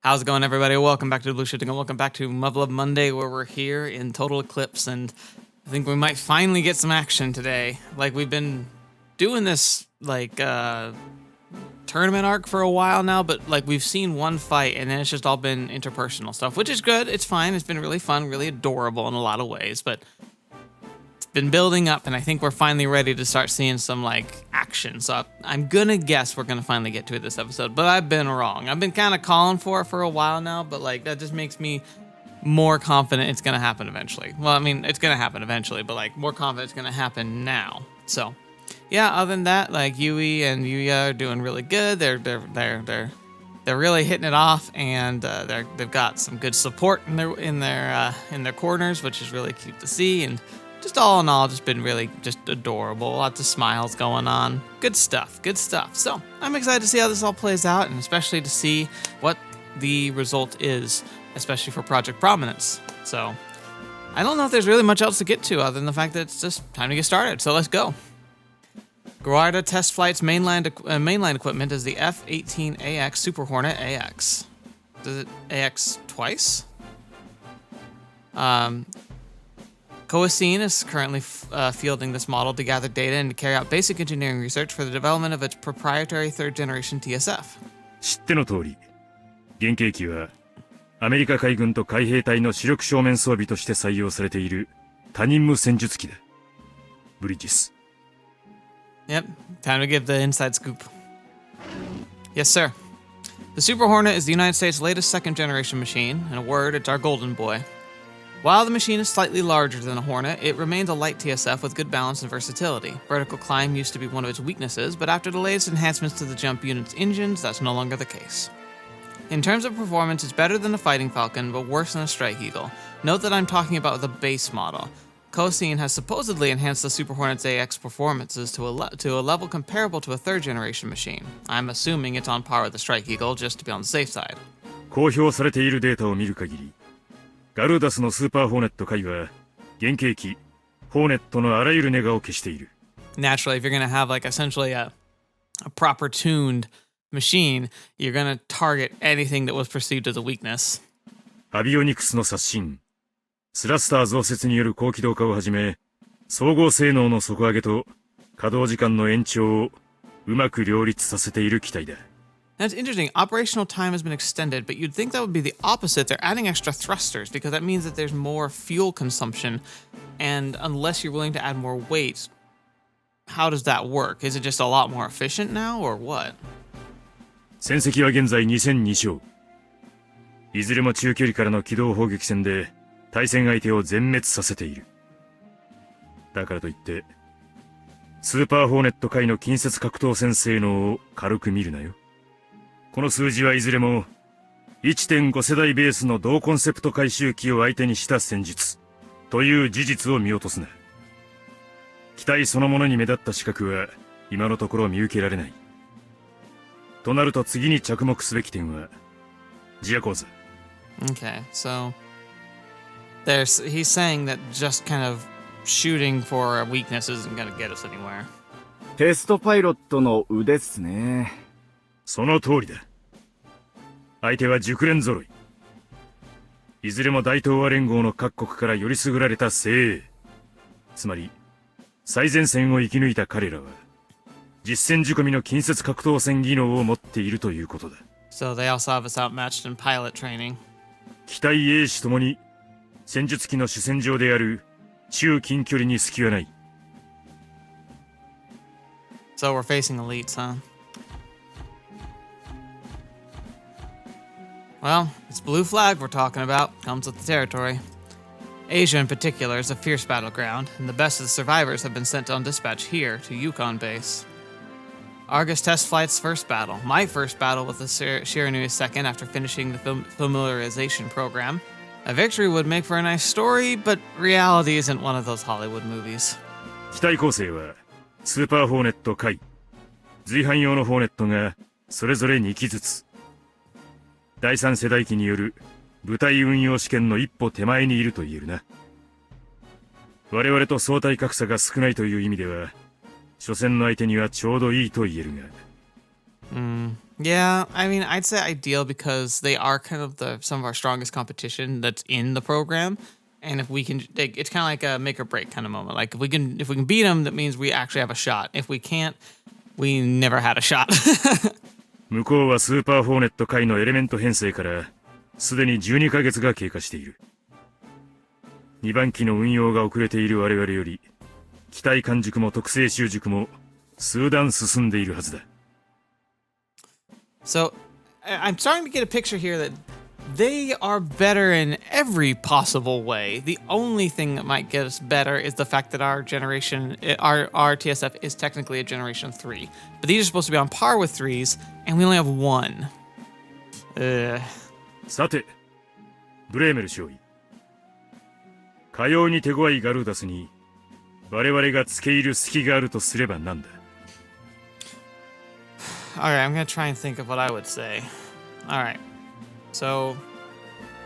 How's it going, everybody? Welcome back to TheBlueShifting and welcome back to Muv-Luv Monday, where we're here in Total Eclipse, and I think we might finally get some action today. Like, we've been doing this, tournament arc for a while now, but, we've seen one fight, and then it's just all been interpersonal stuff, which is good. It's fine. It's been really fun, really adorable in a lot of ways, but it's been building up, and I think we're finally ready to start seeing some, action. So I'm gonna guess we're gonna finally get to it this episode, but I've been wrong. I've been kind of calling for it for a while now, but that just makes me more confident it's gonna happen eventually. Well, I mean, it's gonna happen eventually, but more confident it's gonna happen now. So yeah, other than that, Yuuya and Yuuya are doing really good. They're really hitting it off, and they've got some good support in their corners, which is really cute to see. And just all in all, just been really just adorable. Lots of smiles going on. Good stuff. Good stuff. So I'm excited to see how this all plays out, and especially to see what the result is, especially for Project Prominence. So I don't know if there's really much else to get to other than the fact that it's just time to get started. So let's go. Guarda Test Flight's mainline equipment is the F-18AX Super Hornet AX. Does it AX twice? Coasine is currently fielding this model to gather data and to carry out basic engineering research for the development of its proprietary third-generation TSF. 知っての通り、原型機はアメリカ海軍と海兵隊の主力正面装備として採用されている多任務戦術機だ。ブリッジス。Yep, time to give the inside scoop. Yes, sir. The Super Hornet is the United States' latest second-generation machine. In a word, it's our golden boy. While the machine is slightly larger than a Hornet, it remains a light TSF with good balance and versatility. Vertical climb used to be one of its weaknesses, but after the latest enhancements to the jump unit's engines, that's no longer the case. In terms of performance, it's better than a Fighting Falcon, but worse than a Strike Eagle. Note that I'm talking about the base model. Coasine has supposedly enhanced the Super Hornet's AX performances to a level comparable to a third-generation machine. I'm assuming it's on par with the Strike Eagle, just to be on the safe side. 公表されているデータを見る限り、ガルダスのスーパーホーネット回は原型機ホーネットのあらゆるネガを消している。Naturally, if you're going to have essentially a proper tuned machine, you're going to target anything that was perceived as a weakness. アビオニクスの刷新、スラスター増設による高機動化をはじめ、総合性能の底上げと稼働時間の延長をうまく両立させている機体だ。That's interesting. Operational time has been extended, but you'd think that would be the opposite. They're adding extra thrusters because that means that there's more fuel consumption. And unless you're willing to add more weight, how does that work? Is it just a lot more efficient now, or what? 戦績は現在2戦2勝。いずれも中距離からの機動砲撃戦で対戦相手を全滅させている。だからといって、スーパーホーネット界の近接格闘戦性能を軽く見るなよ。この数字はいずれも 1.5 世代ベースの同コンセプト回収機を相手にした戦術という事実を見落とすな。機体そのものに目立った資格は今のところ見受けられない。となると次に着目すべき点はジアコーズ。Okay, so he's saying that just kind of shooting for a weakness isn't going to get us anywhere. テストパイロットの腕っすね。その通りだ。相手は熟練揃い。いずれも大東亜連合の各国からより優れた精鋭。つまり、最前線を生き抜いた彼らは、実戦仕込みの近接格闘戦技能を持っているということだ。So they also have us outmatched in pilot training. 機体英士ともに、戦術機の主戦場である中近距離に隙はない。So we're facing elites, huh? Well, it's Blue Flag we're talking about. Comes with the territory. Asia in particular is a fierce battleground, and the best of the survivors have been sent on dispatch here to Yukon base. Argus Test Flight's first battle. My first battle with the Shiranui second after finishing the familiarization program. A victory would make for a nice story, but reality isn't one of those Hollywood movies. 機体構成はスーパーホーネット回、随伴用のホーネットがそれぞれ2機ずつ。第3世代機による部隊運用試験の一歩手前にいると言えるな。我々と相対格差が少ないという意味では、初戦の相手にはちょうどいいと言えるが。Yeah, I mean, I'd say ideal because they are kind of some of our strongest competition that's in the program, and if we can, it's kind of like a make or break kind of moment. Like if we can beat them, that means we actually have a shot. If we can't, we never had a shot. 向こうはスーパーホーネット界のエレメント編成からすでに12ヶ月が経過している。2番機の運用が遅れている我々より機体完熟も特性習熟も数段進んでいるはずだ。So, I'm starting to get a picture here that they are better in every possible way. The only thing that might get us better is the fact that our generation, our TSF is technically a generation 3. But these are supposed to be on par with 3s, and we only have 1. さて、ブレーメル少尉。かように手強いガルーダスに我々が付け入る隙があるとすればなんだ。Alright, I'm gonna try and think of what I would say. Alright, so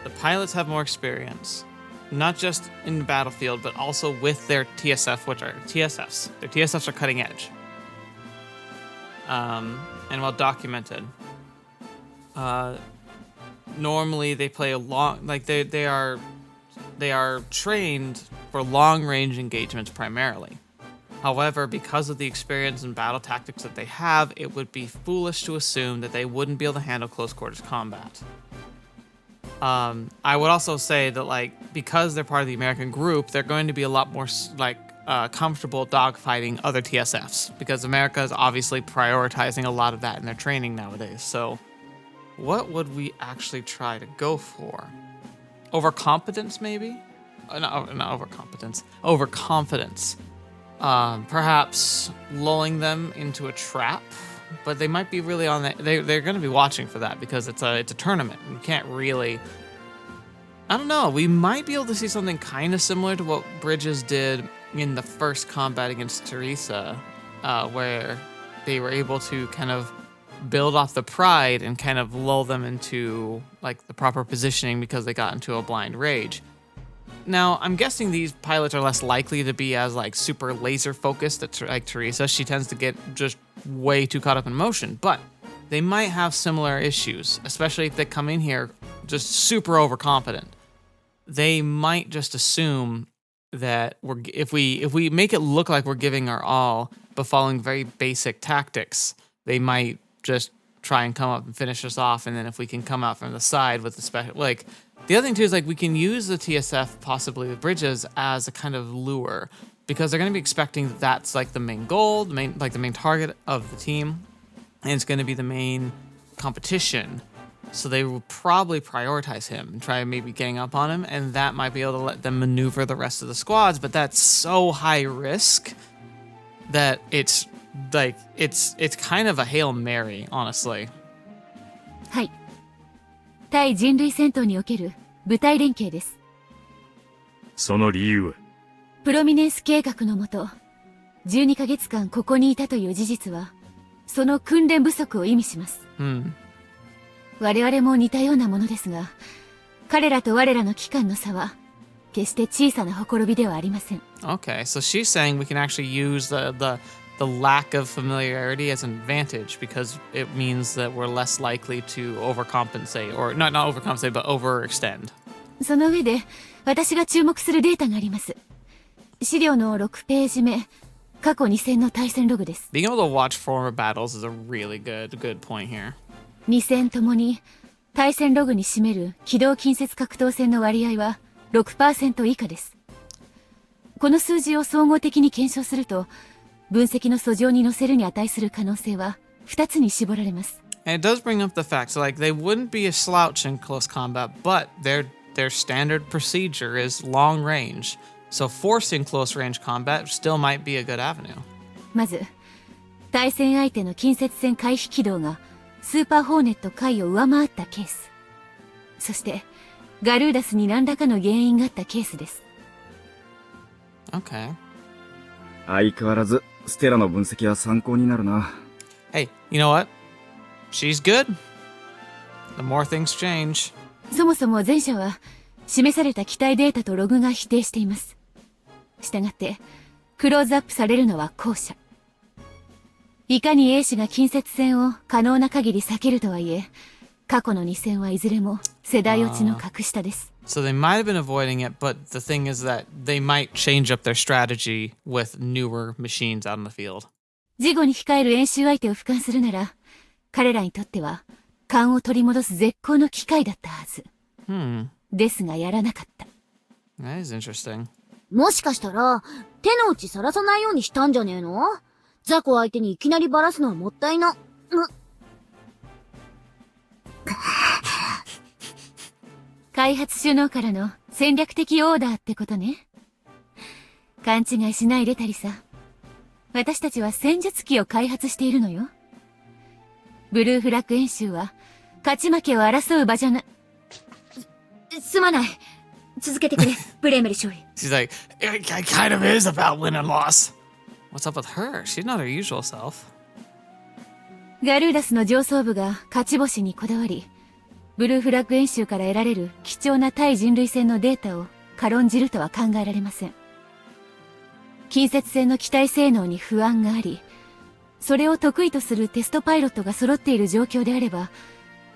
the pilots have more experience, not just in the battlefield, but also with their TSF, which are TSFs. Their TSFs are cutting edge. And well documented. Normally they play a long, like they are trained for long range engagements primarily. However, because of the experience and battle tactics that they have, it would be foolish to assume that they wouldn't be able to handle close quarters combat. I would also say that, like, because they're part of the American group, they're going to be a lot more comfortable dogfighting other TSFs, because America is obviously prioritizing a lot of that in their training nowadays. So, what would we actually try to go for? Overcompetence, maybe? Not overcompetence. Overconfidence. Perhaps lulling them into a trap, but they might be really on that. They're going to be watching for that because it's a tournament. You can't really. I don't know. We might be able to see something kind of similar to what Bridges did in the first combat against Teresa, where they were able to kind of build off the pride and kind of lull them into like the proper positioning because they got into a blind rage. Now, I'm guessing these pilots are less likely to be as like super laser focused like Teresa. She tends to get just way too caught up in motion, but they might have similar issues, especially if they come in here just super overconfident. They might just assume that if we make it look like we're giving our all, but following very basic tactics, they might just try and come up and finish us off. And then if we can come out from the side with the special, like, the other thing too is like we can use the TSF possibly with Bridges as a kind of lure, because they're going to be expecting that that's like the main goal, the main target of the team, and it's going to be the main competition. So they will probably prioritize him and try maybe getting up on him, and that might be able to let them maneuver the rest of the squads. But that's so high risk that it's like it's kind of a Hail Mary, honestly. はい。対人類戦闘における部隊連携です。その理由はプロミネンス計画のもと、12ヶ月間ここにいたという事実は、その訓練不足を意味します。我々も似たようなものですが、彼らと我らの期間の差は、決して小さなほころびではありません。Okay, so she's saying we can actually use the lack of familiarity as an advantage because it means that we're less likely to overcompensate, or not overcompensate, but overextend. その上で、私が注目するデータがあります。資料の6ページ目、過去2戦の対戦ログです。Being able to watch former battles is a really good point here. 2戦ともに、対戦ログに占める機動近接格闘戦の割合は 6% 以下です。この数字を総合的に検証すると、分析の訴状に載せるに値する可能性は2つに絞られます。And it does bring up the fact, so like they wouldn't be a slouch in close combat, but their standard procedure is long range. So forcing close range combat still might be a good avenue. まず、対戦相手の近接戦回避軌道がスーパーホーネット回を上回ったケース。そして、ガルーダスに何らかの原因があったケースです。Okay. 相変わらずステラの分析は参考になるな。Hey, you know what? She's good. The more things change. そもそも前者は示された機体データとログが否定しています。したがってクローズアップされるのは後者。いかに A 氏が近接戦を可能な限り避けるとはいえ、過去の2戦はいずれも世代落ちの格下です。So they might have been avoiding it, but the thing is that they might change up their strategy with newer machines out in the field. 事後に控える演習相手を俯瞰するなら、彼らにとっては勘を取り戻す絶好の機会だったはず。ですがやらなかった。That is interesting. もしかしたら、手の内さらさないようにしたんじゃねえの？雑魚相手にいきなりバラすのはもったいな。開発首脳からの戦略的オーダーってことね。勘違いしないでタリサ。私たちは戦術機を開発しているのよ。ブルーフラッグ演習は勝ち負けを争う場じゃな。すまない。続けてくれ、ブレーメル少尉。She's like, it kind of is about win and loss. What's up with her? She's not her usual self. ガルーダスの上層部が勝ち星にこだわり、ブルーフラッグ演習から得られる貴重な対人類戦のデータを軽んじるとは考えられません。近接戦の機体性能に不安があり、それを得意とするテストパイロットが揃っている状況であれば、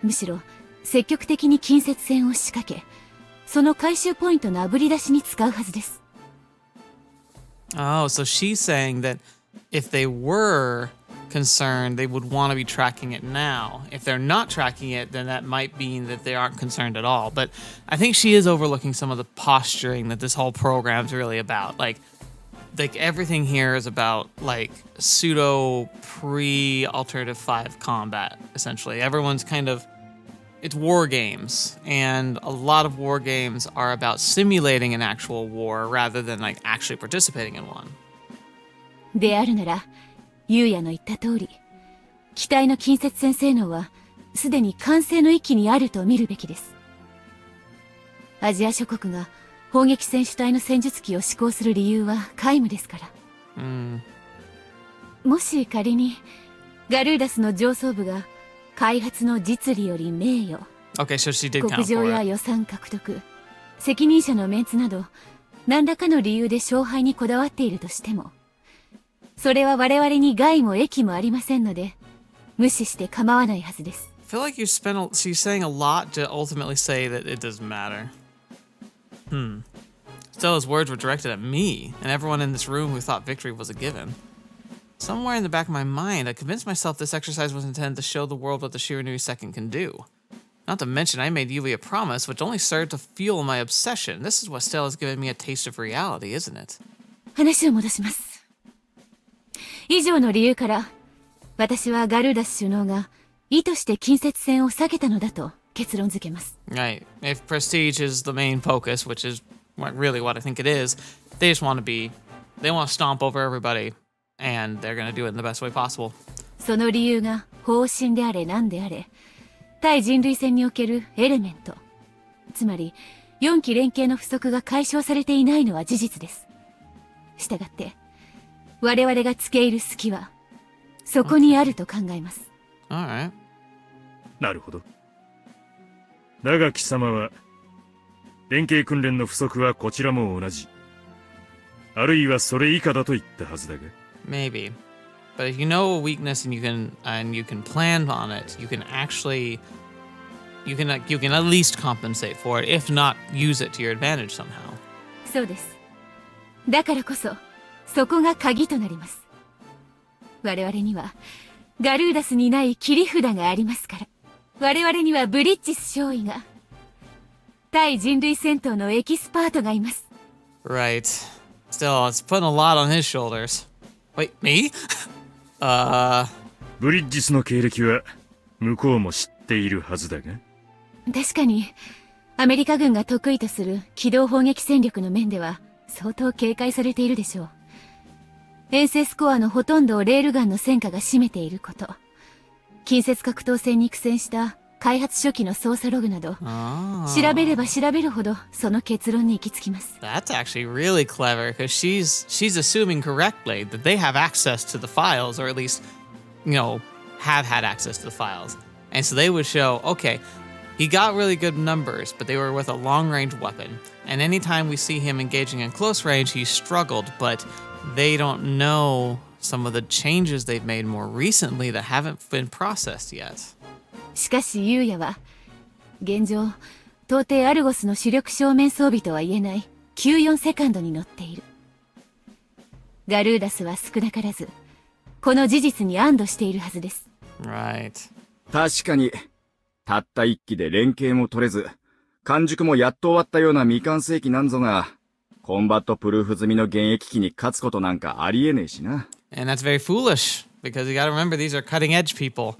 むしろ積極的に近接戦を仕掛け、その回収ポイントのあぶり出しに使うはずです。Oh, so she's saying that if they were concerned, they would want to be tracking it now. If they're not tracking it, then that might mean that they aren't concerned at all. But I think she is overlooking some of the posturing that this whole program's really about. Like everything here is about like pseudo pre-Alternative 5 combat, essentially. Everyone's kind of, it's war games, and a lot of war games are about simulating an actual war rather than like actually participating in one. であるなら、ユウヤの言った通り、機体の近接戦性能はすでに完成の域にあると見るべきです。アジア諸国が砲撃戦主体の戦術機を施行する理由は皆無ですから。もし仮にガルーダスの上層部が開発の実利より名誉、Okay, so she did count 国情 for や it. 予算獲得、責任者のメンツなど何らかの理由で勝敗にこだわっているとしても、それは我々に害も益もありませんので、無視して構わないはずです。I feel like she's saying a lot to ultimately say that it doesn't matter. Still, his words were directed at me and everyone in this room who thought victory was a given. Somewhere in the back of my mind, I convinced myself this exercise was intended to show the world what the Shiranui Second can do. Not to mention, I made Yuuya a promise, which only served to fuel my obsession. This is what still has given me a taste of reality, isn't it? 話を戻します。以上の理由から、私はガルーダス首脳が意図して近接戦を避けたのだと結論付けます。Right. If prestige is the main focus, which is really what I think it is, they just want to they want to stomp over everybody, and they're going to do it in the best way possible. その理由が方針であれ何であれ、対人類戦におけるエレメント、つまり4機連携の不足が解消されていないのは事実です。したがって、我々が付け入る隙は、そこにあると考えます。Alright. なるほど。だが貴様は、連携訓練の不足はこちらも同じ。あるいはそれ以下だと言ったはずだが。Maybe. But if you know a weakness and you can plan on it, you can actually you can at least compensate for it, if not use it to your advantage somehow. そうです。だからこそ、そこが鍵となります。我々には、ガルーダスにない切り札がありますから。我々にはブリッジス少尉が、対人類戦闘のエキスパートがいます。Right. Still, it's putting a lot on his shoulders. Wait, me? ブリッジスの経歴は向こうも知っているはずだが。確かに、アメリカ軍が得意とする機動砲撃戦力の面では相当警戒されているでしょう。遠征スコアのほとんどをレールガンの戦果が占めていること。近接格闘戦に苦戦した開発初期の操作ログなど、調べれば調べるほどその結論に行き着きます。That's actually really clever, because she's assuming correctly that they have access to the files, or at least, have had access to the files. And so they would show, okay, he got really good numbers, but they were with a long-range weapon. And anytime we see him engaging in close range, he struggled, but they don't know some of the changes they've made more recently that haven't been processed yet. しかしユーヤは現状到底アルゴスの主力正面装備とは言えない94セカンドに乗っている。ガルーダスは少なからずこの事実に安堵しているはずです。 Right. 確かに、たった一機で連携も取れず、完熟もやっと終わったような未完成機なんぞが、コンバットプルーフ済みの現役機に勝つことなんかありえねえしな。And that's very foolish, because you gotta remember these are cutting edge people.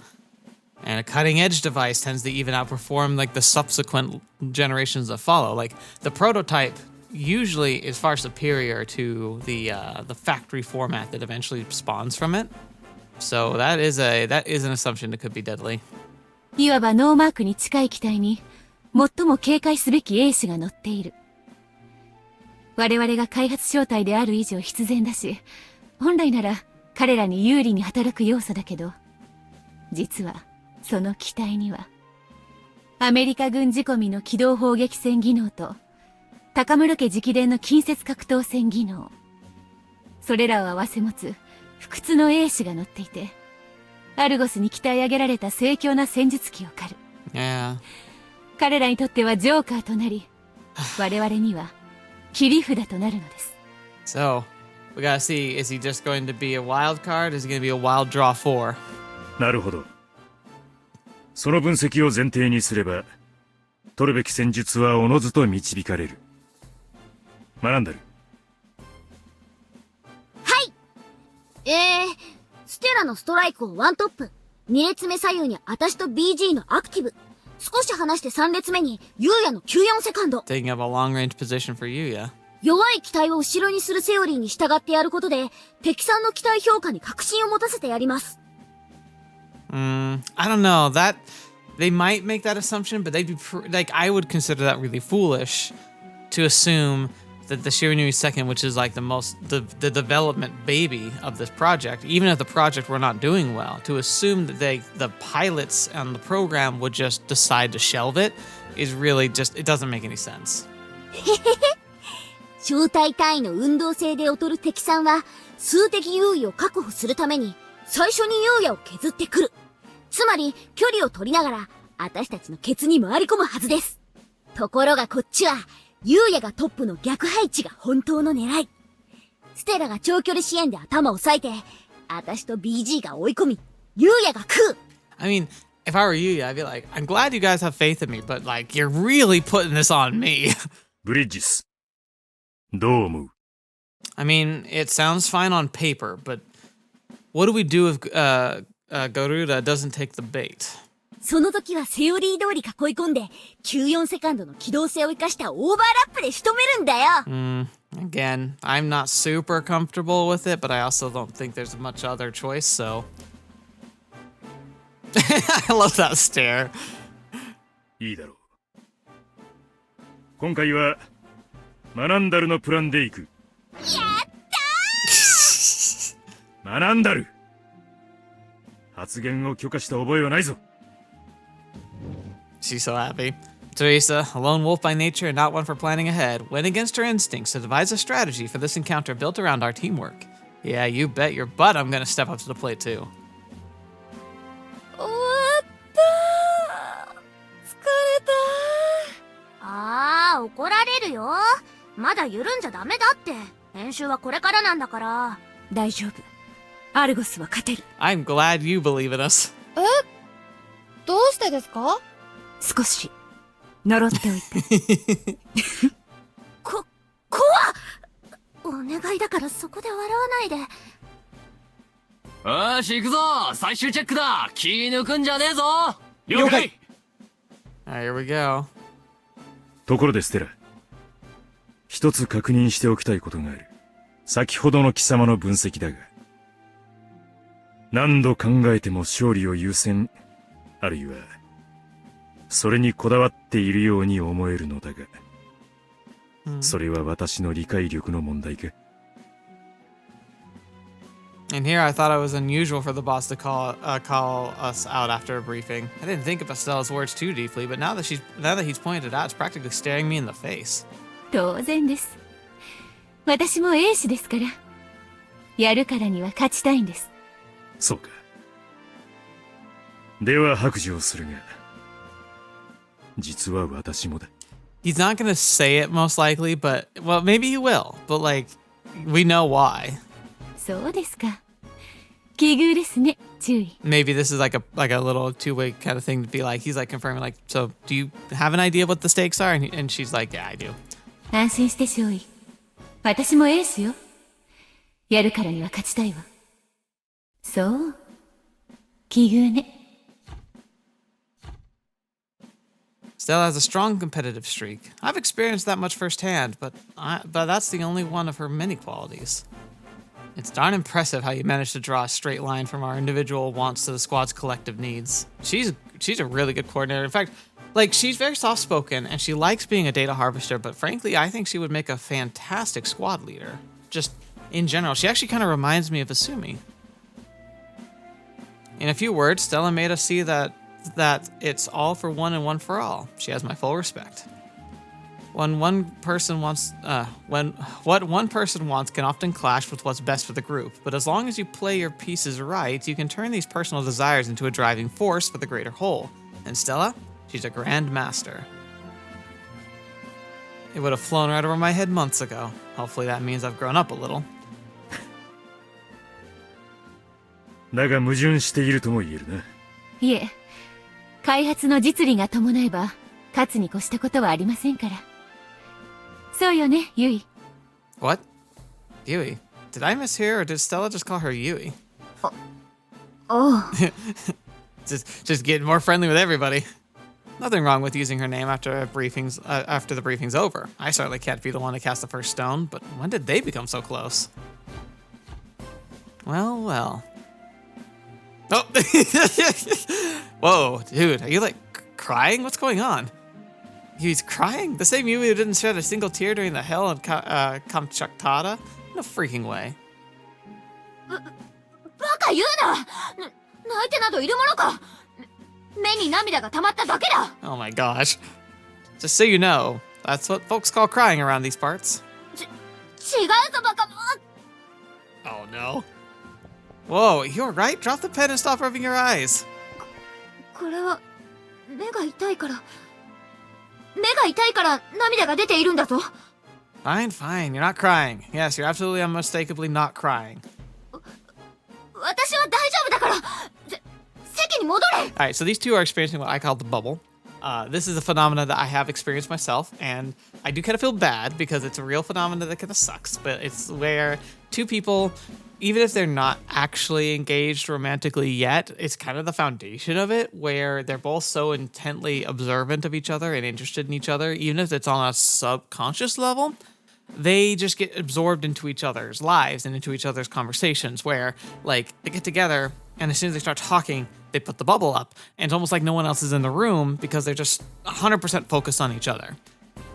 And a cutting edge device tends to even outperform like the subsequent generations that follow. Like the prototype usually is far superior to the factory format that eventually spawns from it. So that is an assumption that could be deadly. いわばノーマークに近い機体に最も警戒すべき兵士が乗っている。我々が開発正体である以上必然だし、本来なら彼らに有利に働く要素だけど、実はその機体にはアメリカ軍仕込みの機動砲撃戦技能と高室家直伝の近接格闘戦技能、それらを併せ持つ不屈の兵士が乗っていて、アルゴスに鍛え上げられた精強な戦術機を狩る。Yeah. 彼らにとってはジョーカーとなり、我々には切り札となるのです。 So we gotta see, is he just going to be a wild card? Is he going to be a wild draw 4? なるほど。その分析を前提にすれば、取るべき戦術はおのずと導かれる。学んだる。ステラのストライクをワントップ。2列目左右に私と BG のアクティブ。少し離して3列目にユーヤの94セカンド。Taking up a long range position for Yuuya. 弱い機体を後ろにするセオリーに従ってやることで、敵さんの機体評価に確信を持たせてやります。I don't know. That they might make that assumption, but they'd be like I would consider that really foolish to assume that the Shiranui second, which is like the development baby of this project, even if the project were not doing well, to assume that the pilots and the program would just decide to shelve it is really just, it doesn't make any sense. 小隊単位の運動性で劣る敵さんは、数的優位を確保するために、最初に優也を削ってくる。つまり、距離を取りながら、私たちのケツに回り込むはずです。ところがこっちは、優也がトップの逆配置が本当の狙い。ステラが長距離支援で頭を割いて、私と BG が追い込み、優也が食う。I mean, if I were you, I'd be like, I'm glad you guys have faith in me, but like, you're really putting this on me. ブリッジス、どう思う？ I mean, it sounds fine on paper, but what do we do if Garuda doesn't take the bait? その時はセオリー通り囲い込んで、94セカンドの機動性を生かしたオーバーラップで仕留めるんだよ。Again, I'm not super comfortable with it, but I also don't think there's much other choice, so... I love that stare. いいだろう。今回はマナンダルのプランでいく。やったーマナンダル、発言を許可した覚えはないぞ。She's so happy. Teresa, a lone wolf by nature and not one for planning ahead, went against her instincts to devise a strategy for this encounter built around our teamwork. Yeah, you bet your butt I'm gonna step up to the plate too. 終わったー。疲れたー。怒られるよ。まだ緩んじゃダメだって。練習はこれからなんだから。大丈夫。アルゴスは勝てる。I'm glad you believe in us. どうしてですか？少し呪っておいて。怖っ！お願いだからそこで笑わないで。よし行くぞ、最終チェックだ。気抜くんじゃねえぞ。了解。Alright, here we go. ところでステラ、一つ確認しておきたいことがある。先ほどの貴様の分析だが、何度考えても勝利を優先、あるいはそれにこだわっているように思えるのだが、それは私の理解力の問題か。And here I thought it was unusual for the boss to call us out after a briefing. I didn't think of Estelle's words too deeply, but now that he's pointed it out, it's practically staring me in the face. 当然です。私も兵士ですから。やるからには勝ちたいんです。そうか。では白状するが、実は私もだ。He's not gonna say it most likely, but, well, maybe he will. But, like, we know why. そうですか。奇遇ですね、注意。Maybe this is like a little two-way kind of thing to be like, he's like confirming, like, so do you have an idea what the stakes are? And she's like, yeah, I do. 安心して少尉。私もエースよ。やるからには勝ちたいわ。そう。奇遇ね。Stella has a strong competitive streak. I've experienced that much firsthand, but that's the only one of her many qualities. It's darn impressive how you managed to draw a straight line from our individual wants to the squad's collective needs. She's a really good coordinator. In fact, like, she's very soft-spoken, and she likes being a data harvester, but frankly, I think she would make a fantastic squad leader. Just in general. She actually kind of reminds me of Asumi. In a few words, Stella made us see that it's all for one and one for all. She has my full respect. When what one person wants can often clash with what's best for the group, but as long as you play your pieces right, you can turn these personal desires into a driving force for the greater whole. And Stella, she's a grand master. It would have flown right over my head months ago. Hopefully that means I've grown up a little. だが矛盾しているとも言えるな。いえ、開発の実利が伴えば、勝つに越したことはありませんから。そうよね、ユイ。What? Yui? Did I mishear, or did Stella just call her Yui? Oh. just getting more friendly with everybody. Nothing wrong with using her name after the briefing's over. I certainly can't be the one to cast the first stone, but when did they become so close? Well, well. Oh! Whoa, dude, are you like crying? What's going on? He's crying? The same Yuuya who didn't shed a single tear during the hell in Kamchatka? No freaking way. バカ言うな！泣いてなどいるものか！目に涙が溜まっただけだ！ Oh my gosh. Just so you know, that's what folks call crying around these parts. 違うぞバカ！ Oh no. Whoa, you're right. Drop the pen and stop rubbing your eyes. これは目が痛いから涙が出ているんだぞ。 Fine, fine. You're not crying. Yes, you're absolutely unmistakably not crying. 私は大丈夫だから。席に戻れ。 Alright, so these two are experiencing what I call the bubble. This is a phenomena that I have experienced myself, and I do kind of feel bad because it's a real phenomena that kind of sucks, but it's where two people, even if they're not actually engaged romantically yet, it's kind of the foundation of it, where they're both so intently observant of each other and interested in each other, even if it's on a subconscious level, they just get absorbed into each other's lives and into each other's conversations, where, like, they get together, and as soon as they start talking, they put the bubble up, and it's almost like no one else is in the room because they're just 100% focused on each other.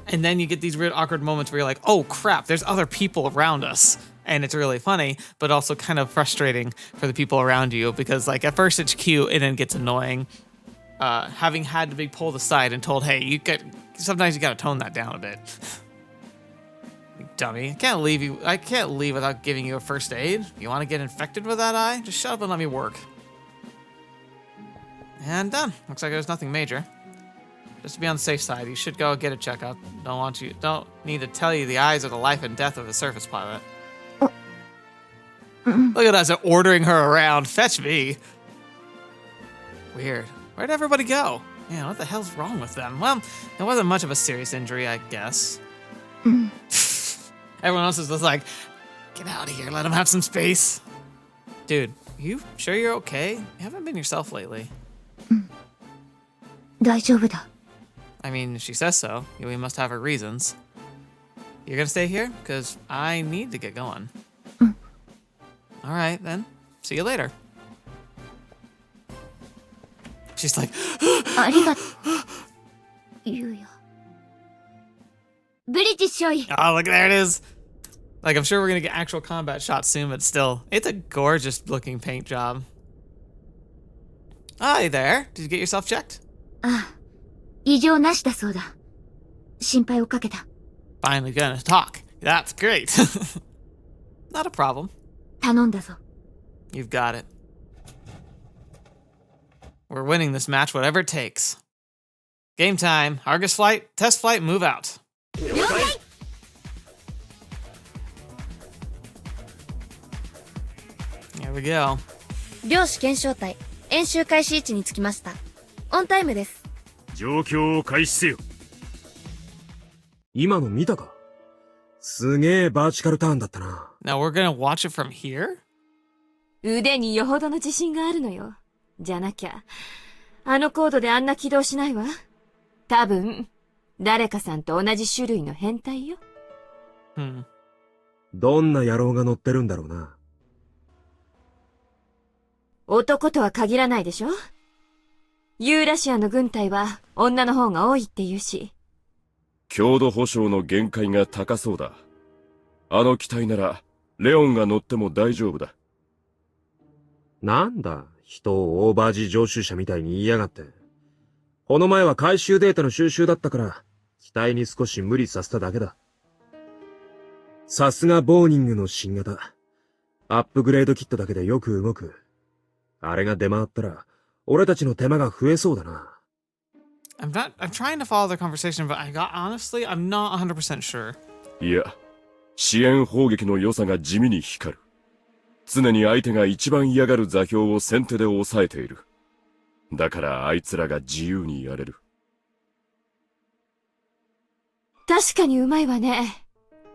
And then you get these weird awkward moments where you're like, oh crap, there's other people around us. And it's really funny, but also kind of frustrating for the people around you because, like, at first it's cute and then it gets annoying. Having had to be pulled aside and told, hey, sometimes you gotta tone that down a bit. You dummy. I can't leave without giving you a first aid. You want to get infected with that eye? Just shut up and let me work. And done. Looks like there's nothing major. Just to be on the safe side, you should go get a checkup. Don't need to tell you the eyes are the life and death of a surface pilot. Look at us ordering her around. Fetch me. Weird. Where'd everybody go? Man, what the hell's wrong with them? Well, it wasn't much of a serious injury, I guess. Everyone else is just like, get out of here, let him have some space. Dude, you sure you're okay? You haven't been yourself lately. 大丈夫だ。 I mean, she says so. We must have her reasons. You're gonna stay here? Because I need to get going. Alright, then. See you later. She's like, ありがとう。ユウヤ。ブリティッシュイ。 oh, look, there it is. Like, I'm sure we're gonna get actual combat shots soon, but still, it's a gorgeous looking paint job. Hi there. Did you get yourself checked? ああ、異常なしだそうだ。心配をかけた。 Finally gonna talk. That's great. Not a problem. 頼んだぞ。You've got it. We're winning this match, whatever it takes. Game time. Argus flight, test flight, move out. Here we go. 量子検証隊、演習開始位置につきました。オンタイムです。状況を開始せよ。今の見たか？すげえバーチカルターンだったな。Now we're gonna watch it from here? 腕によほどの自信があるのよ。じゃなきゃ、あの高度であんな起動しないわ。多分、誰かさんと同じ種類の変態よ。どんな野郎が乗ってるんだろうな。男とは限らないでしょ？ユーラシアの軍隊は女の方が多いって言うし。強度保証の限界が高そうだ。あの機体なら、レオンが乗っても大丈夫だ。なんだ、人をオーバージ常習者みたいに言いやがって。この前は回収データの収集だったから、機体に少し無理させただけだ。さすがボーニングの新型。アップグレードキットだけでよく動く。あれが出回ったら、俺たちの手間が増えそうだな。I'm trying to follow the conversation, but honestly, I'm not 100% sure. いや、支援砲撃の良さが地味に光る。常に相手が一番嫌がる座標を先手で抑えている。だからあいつらが自由にやれる。確かにうまいわね。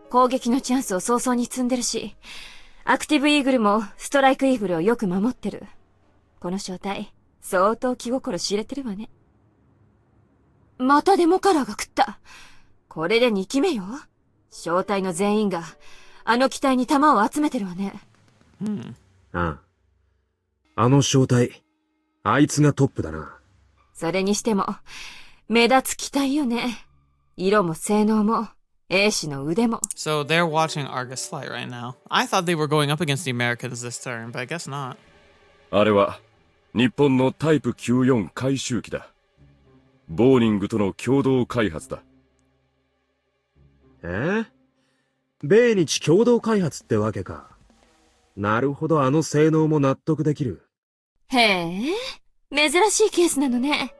攻撃のチャンスを早々に積んでるし、アクティブイーグルもストライクイーグルをよく守ってる。この正体、相当気心知れてるわね。またデモカラーが食った。これで2機目よ。正体の全員が、あの機体に弾を集めてるわね。ああの正体、あいつがトップだな。それにしても、目立つ機体よね。色も性能も、兵士の腕も。So they're watching Argus flight right now. I thought they were going up against the Americans this turn, but I guess not. あれは、日本のタイプ94回収機だ。ボーニングとの共同開発だ。米日共同開発ってわけか。なるほど、あの性能も納得できる。へえ、珍しいケースなのね。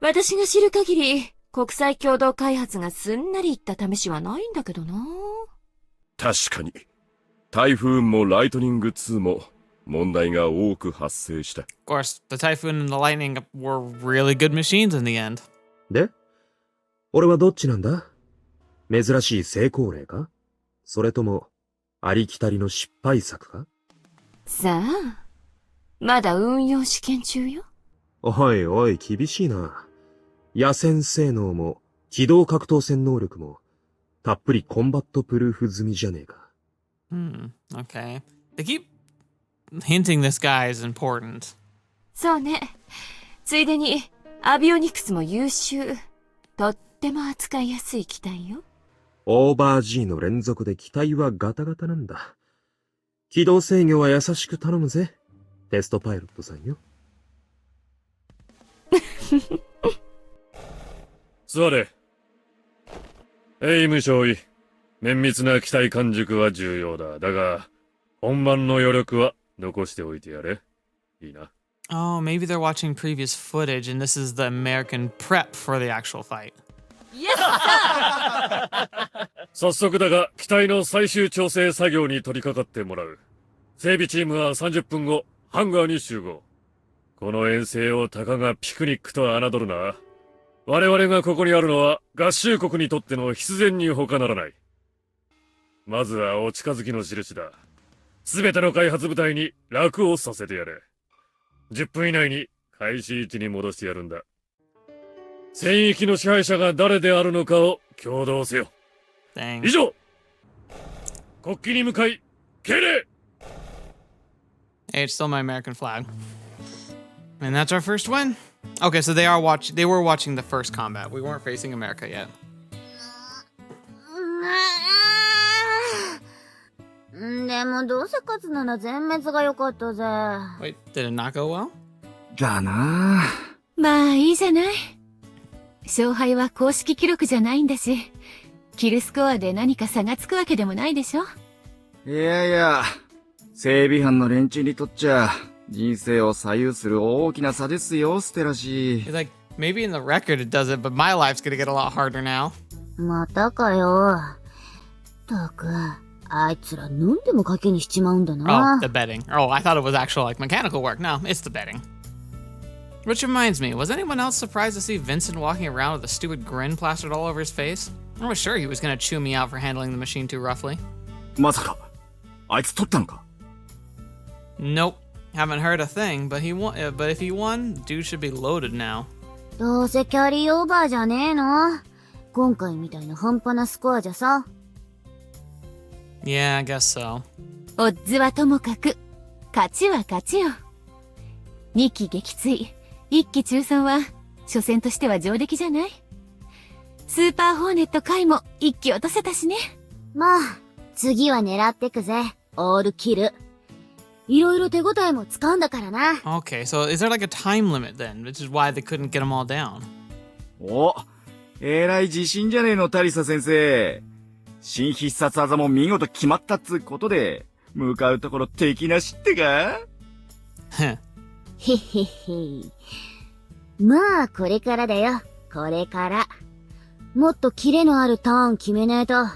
私が知る限り、国際共同開発がすんなりいった試しはないんだけどな。確かに。台風もライトニング2も問題が多く発生した。Of course, the Typhoon and the Lightning were really good machines in the end. で、俺はどっちなんだ？珍しい成功例か？それとも、ありきたりの失敗作か？さあ、まだ運用試験中よ。おいおい、厳しいな。野戦性能も、機動格闘戦能力も、たっぷりコンバットプルーフ済みじゃねえか。Okay. They keep hinting this guy is important. そうね。ついでに、アビオニクスも優秀。とっても扱いやすい機体よ。オーバー G の連続で機体はガタガタなんだ。軌道制御は優しく頼むぜ。テストパイロットさんよ。座れ。無少尉。綿密な機体完熟は重要だ。だが、本番の余力は残しておいてやれ。いいな。Oh, maybe they're watching previous footage and this is the American prep for the actual fight. 早速だが、機体の最終調整作業に取り掛かってもらう。整備チームは30分後、ハンガーに集合。この遠征をたかがピクニックと侮るな。我々がここにあるのは合衆国にとっての必然に他ならない。まずはお近づきの印だ。すべての開発部隊に楽をさせてやれ。10分以内に開始位置に戻してやるんだ。戦域の支配者が誰であるのかを共同せよ。Dang. 以上。国旗に向かい敬礼。 Hey, it's still my American flag. And that's our first win. Okay, so they were watching the first combat. We weren't facing America yet. でもどうせ勝つなら全滅が良かったぜ。Wait, did it not go well? だなぁ。まあいいじゃない。勝敗は公式記録じゃないんだし、キルスコアで何か差がつくわけでもないでしょ。いやいや、整備班の連中にとっちゃ、人生を左右する大きな差ですよ、ステラシー。He's like, maybe in the record it doesn't, but my life's gonna get a lot harder now. またかよ。たく、あいつら何でも賭けにしちまうんだな。Oh, the betting. Oh, I thought it was actual like mechanical work. No, it's the betting. Which reminds me, was anyone else surprised to see Vincent walking around with a stupid grin plastered all over his face? I was sure he was gonna chew me out for handling the machine too roughly. まさか、あいつ取ったのか？ Nope. Haven't heard a thing, but but if he won, dude should be loaded now. どうせキャリーオーバーじゃねえの？今回みたいな半端なスコアじゃさ。Yeah, I guess so. オッズはともかく、勝ちは勝ちよ。2期撃墜、1期中損は、初戦としては上出来じゃない？スーパーホーネット回も1期落とせたしね。まあ、次は狙ってくぜ。オールキル。いろいろ手応えもつかんだからな。Okay, so is there like a time limit then, which is why they couldn't get them all down? お、えらい自信じゃねえの、タリサ先生。新必殺技も見事決まったっつうことで、向かうところ敵なしってか？へへへ。まあ、これからだよ。これから。もっとキレのあるターン決めないと、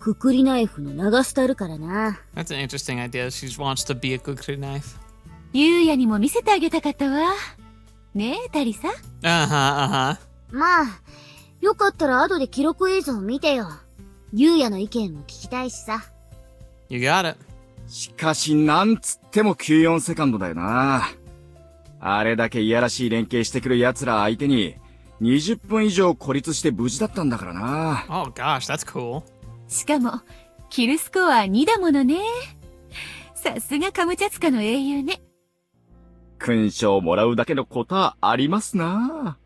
くくりナイフの長スタるからな。That's an interesting idea. She wants to be a kukri knife. ゆうやにも見せてあげたかったわ。ねえ、タリサ。Uh-huh. まあ、よかったら後で記録映像見てよ。ゆうやの意見も聞きたいしさ。You got it. しかし、なんつっても94セカンドだよな。あれだけいやらしい連携してくる奴ら相手に、20分以上孤立して無事だったんだからな。Oh gosh, that's cool. しかも、キルスコア2だものね。さすがカムチャツカの英雄ね。勲章もらうだけのことはありますな。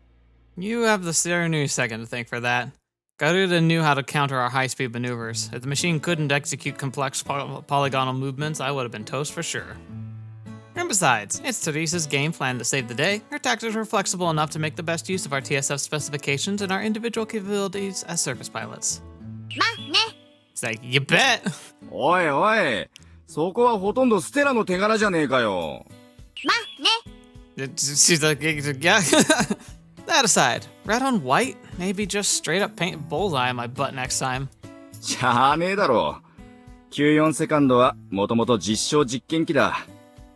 You have the Serenu second to thank for that. Garuda knew how to counter our high-speed maneuvers. If the machine couldn't execute complex polygonal movements, I would have been toast for sure. And besides, it's Teresa's game plan to save the day. Her tactics were flexible enough to make the best use of our TSF specifications and our individual capabilities as service pilots. まあね。It's like, you bet! おいおい、そこはほとんどステラの手柄じゃねえかよ。まあね。She's like, yeah. That aside, red on white? Maybe just straight up paint bullseye on my butt next time. しゃあねえだろ。94セカンドはもともと実証実験機だ。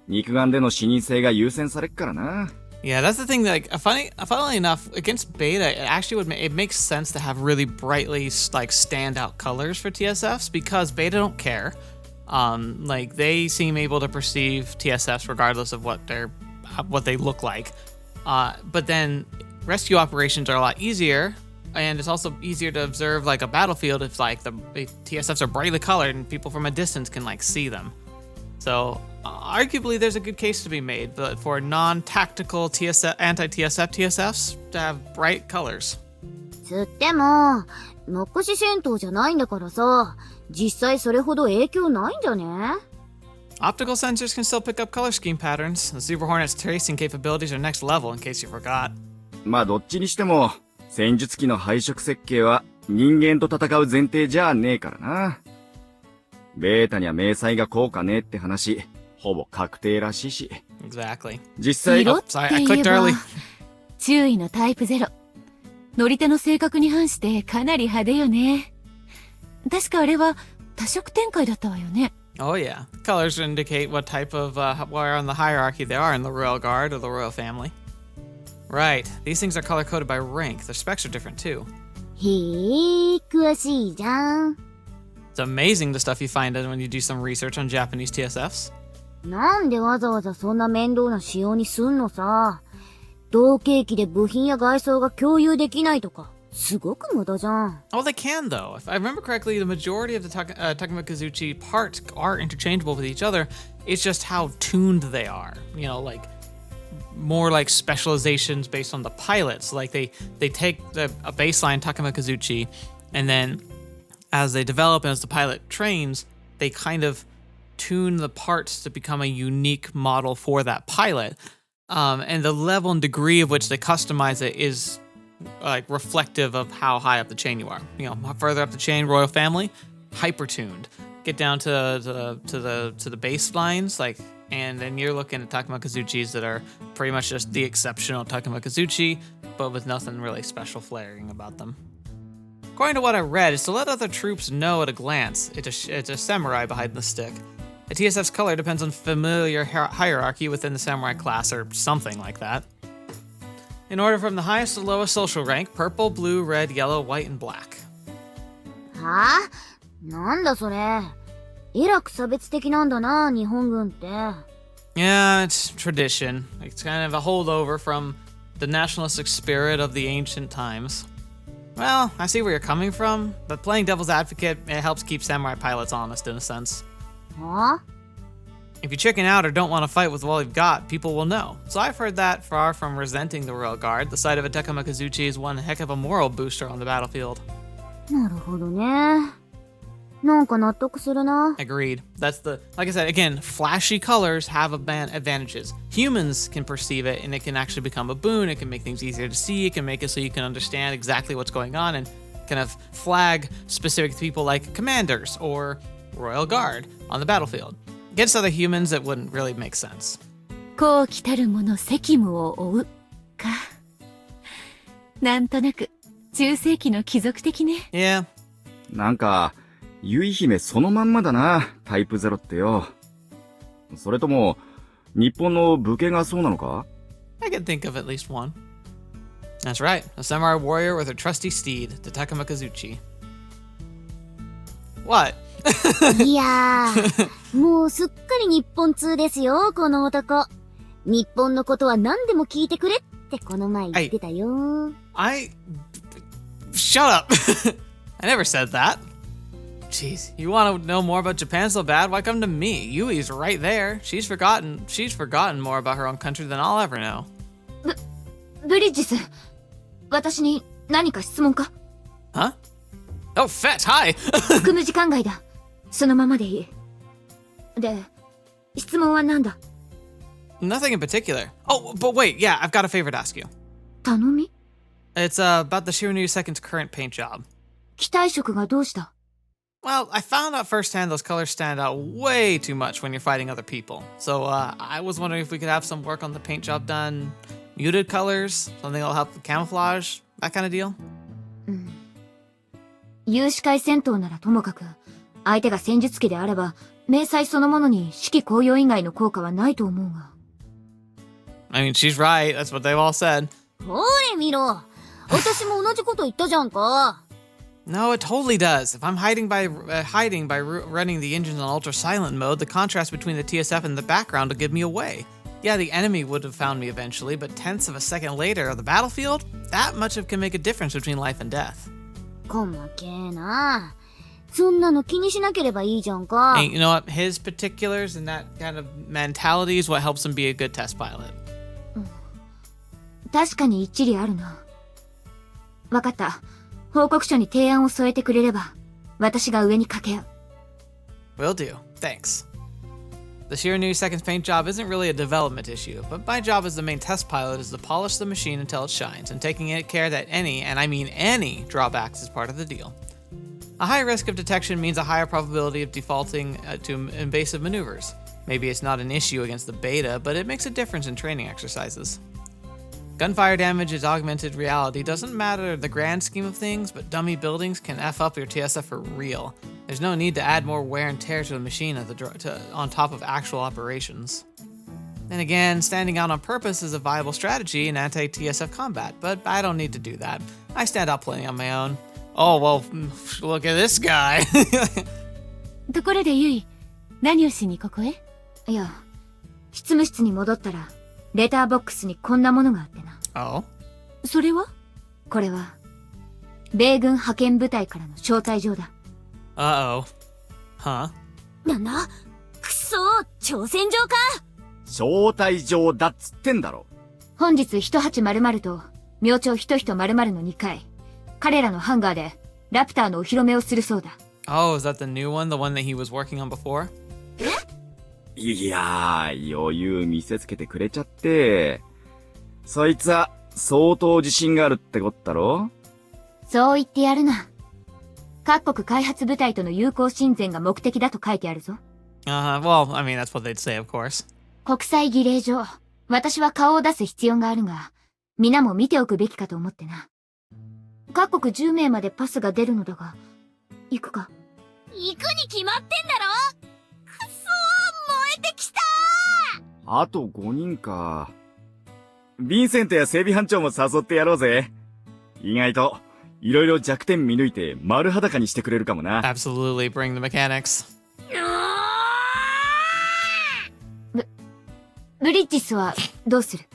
肉眼での視認性が優先されっからな。Yeah, that's the thing. Like, funnily enough, against beta, it actually it makes sense to have really brightly like standout colors for TSFs because beta don't care. Like they seem able to perceive TSFs regardless of what they look like. But then rescue operations are a lot easier, and it's also easier to observe like a battlefield if like the TSFs are brightly colored and people from a distance can like see them. So arguably there's a good case to be made, but for non-tactical anti-TSF TSFs to have bright colors. つっても、ノックシ戦闘じゃないんだからさ、実際それほど影響ないんじゃね？ Optical sensors can still pick up color scheme patterns. The Super Hornet's tracing capabilities are next level, in case you forgot. まあどっちにしても、戦術機の配色設計は人間と戦う前提じゃねえからな。ベータには迷彩が効果ねえって話、ほぼ確定らしいし。Exactly. 実際、色ってsorry, I 言え clicked ば early. 注意のタイプ0。乗り手の性格に反してかなり派手よね。確かあれは多色展開だったわよね。Oh yeah. Colors indicate what type of, where on the hierarchy they are in the Royal Guard or the Royal Family. Right. These things are color-coded by rank. Their specs are different too. へえ、詳しいじゃん。It's amazing the stuff you find when you do some research on Japanese TSFs. なんでわざわざそんな面倒な仕様にすんのさ。同型機で部品や外装が共有できないとか、すごく無駄じゃん。Oh, they can though. If I remember correctly, the majority of the Takuma Kazuchi parts are interchangeable with each other. It's just how tuned they are. You know, like more like specializations based on the pilots. Like they take a baseline Takuma Kazuchi, and then as they develop and as the pilot trains, they kind of tune the parts to become a unique model for that pilot. And the level and degree of which they customize it is like reflective of how high up the chain you are. You know, further up the chain, Royal Family, hyper tuned. get down to the baselines, like, and then you're looking at Takamakazuchis that are pretty much just the exceptional Takamakazuchi, but with nothing really special flaring about them. According to what I read, it's to let other troops know at a glance it's a samurai behind the stick. A TSF's color depends on familiar hierarchy within the samurai class or something like that. In order from the highest to lowest social rank: purple, blue, red, yellow, white, and black. はぁ？なんだそれ。えらく差別的なんだな、日本軍って。Yeah, it's tradition. It's kind of a holdover from the nationalistic spirit of the ancient times. Well, I see where you're coming from, but playing devil's advocate, it helps keep samurai pilots honest in a sense. はぁ？ If you chicken out or don't want to fight with all you've got, people will know. So I've heard that, far from resenting the Royal Guard, the sight of a Takamakazuchi is one heck of a moral booster on the battlefield. なるほどね。なんか納得するな。 Agreed. That's like I said, again, flashy colors have advantages. Humans can perceive it, and it can actually become a boon. It can make things easier to see. It can make it so you can understand exactly what's going on and kind of flag specific people like commanders or Royal Guard on the battlefield. Against other humans, it wouldn't really make sense. こう来たる者責務を負うか。なんとなく中世紀の貴族的ね。Yeah. なんか、ゆい姫そのまんまだな、タイプゼロってよ。それとも、日本の武家がそうなのか？ I can think of at least one. That's right, a samurai warrior with a trusty steed, the Takamakazuchi. What? いやー、もうすっかり日本通ですよ、この男。日本のことは何でも聞いてくれってこの前言ってたよ。Shut up! I never said that. Jeez, you want to know more about Japan so bad? Why come to me? Yui's right there. She's forgotten more about her own country than I'll ever know. ブリッジス、私に何か質問か？ Huh? Oh, Fett, hi! 含む時間外だ。そのままでいい。で、質問は何だ？ Nothing in particular. Oh, but wait, yeah, I've got a favor to ask you. 頼み？ It's about the Shironu Second's current paint job. 機体色がどうした？ Well, I found out firsthand those colors stand out way too much when you're fighting other people. So I was wondering if we could have some work on the paint job done. Muted colors, something that'll help with camouflage, that kind of deal. 有志会戦闘ならともかく、相手が戦術機であれば、迷彩そのものに指揮高揚以外の効果はないと思うが。I mean, she's right. That's what they've all said. ほれ見ろ。私も同じこと言ったじゃんか。No, it totally does. If I'm hiding by running the engines on ultra silent mode, the contrast between the TSF and the background will give me away. Yeah, the enemy would have found me eventually, but tenths of a second later on the battlefield, that much can make a difference between life and death. こまけーな。そんなの気にしなければいいじゃんか。And you know what? His particulars and that kind of mentality is what helps him be a good test pilot. 確かに一理あるな。わかった。報告書に提案を添えてくれれば、私が上に掛け合う。Will do. Thanks. The Shironu Second's paint job isn't really a development issue, but my job as the main test pilot is to polish the machine until it shines, and taking care that any, and I mean any, drawbacks is part of the deal. A high risk of detection means a higher probability of defaulting to invasive maneuvers. Maybe it's not an issue against the beta, but it makes a difference in training exercises. Gunfire damage is augmented reality. Doesn't matter in the grand scheme of things, but dummy buildings can F up your TSF for real. There's no need to add more wear and tear to the machine on top of actual operations. Then again, standing out on purpose is a viable strategy in anti-TSF combat, but I don't need to do that. I stand out plenty on my own. Oh, well, look at this guy. ところでユイ、何をしにここへ？いや、執務室に戻ったら、レターボックスにこんなものがあってな。Oh? それは？これは、米軍派遣部隊からの招待状だ。Uh-oh. Huh? なんだ？くそー、挑戦状か。招待状だっつってんだろ。本日一八〇〇と、明朝一人〇〇の2回、彼らのハンガーで、ラプターのお披露目をするそうだ。Oh, is that the new one? The one that he was working on before? いやー、余裕見せつけてくれちゃって。そいつは相当自信があるってこったろ？そう言ってやるな。各国開発部隊との友好親善が目的だと書いてあるぞ。Well, I mean, that's what they'd say, of course. 国際儀礼上、私は顔を出す必要があるが、皆も見ておくべきかと思ってな。各国10名までパスが出るのだが、行くか。行くに決まってんだろ。くそー、燃えてきたー。あと5人か。ヴィンセントや整備班長も誘ってやろうぜ。意外と、いろいろ弱点見抜いて丸裸にしてくれるかもな。Absolutely, bring the mechanics. ブリッジスはどうする？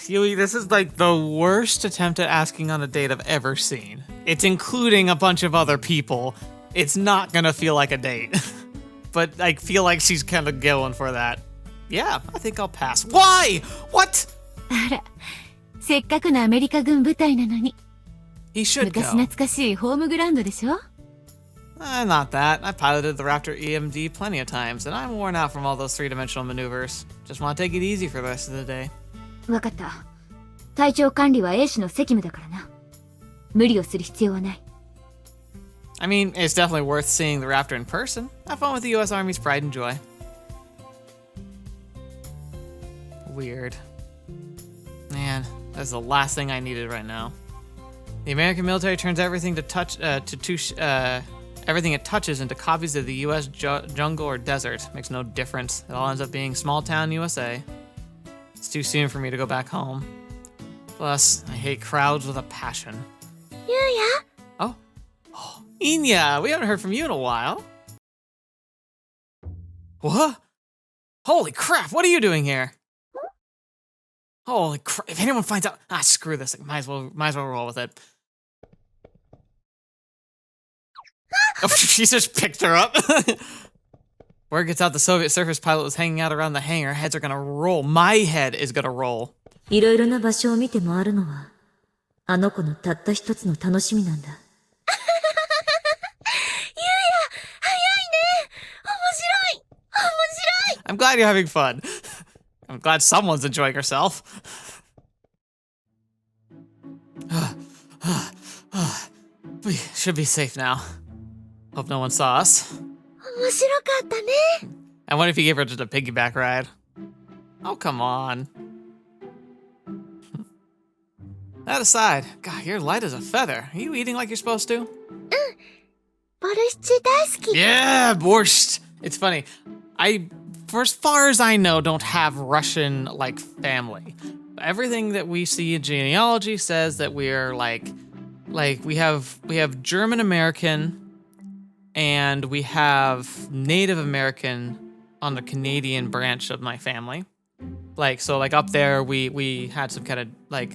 Yuuya, this is like the worst attempt at asking on a date I've ever seen. It's including a bunch of other people. It's not gonna feel like a date. But I feel like she's kind of going for that. Yeah, I think I'll pass. Why? What? あら、せっかくのアメリカ軍部隊なのに。He should 昔 go. 懐かしいホームグラウンドでしょ？ Not that. I piloted the Raptor EMD plenty of times, and I'm worn out from all those three-dimensional maneuvers. Just want to take it easy for the rest of the day. わかった。体調管理は衛士の責務だからな。無理をする必要はない。I mean, it's definitely worth seeing the Raptor in person. Have fun with the U.S. Army's pride and joy. Weird. Man, that's the last thing I needed right now. The American military turns everything everything it touches into copies of the U.S. jungle or desert. Makes no difference. It all ends up being small town USA. It's too soon for me to go back home. Plus, I hate crowds with a passion. Yuuya? Oh, Inya, we haven't heard from you in a while. What? Holy crap, what are you doing here? Holy crap, if anyone finds out, screw this, might as well roll with it. Oh, she just picked her up. Word gets out the Soviet surface pilot was hanging out around the hangar. Heads are gonna roll. My head is gonna roll. いろいろな場所を見て回るのは、あの子のたった一つの楽しみなんだ。I'm glad you're having fun. I'm glad someone's enjoying herself. We should be safe now. Hope no one saw us. 面白かったね。I wonder if you gave her just a piggyback ride. Oh, come on. That aside, God, you're light as a feather. Are you eating like you're supposed to? ボルシチ大好き。 Yeah, borscht. It's funny. For as far as I know, don't have Russian, like, family. Everything that we see in genealogy says that we're, like we have German American, and we have Native American on the Canadian branch of my family. So up there, we had some kind of,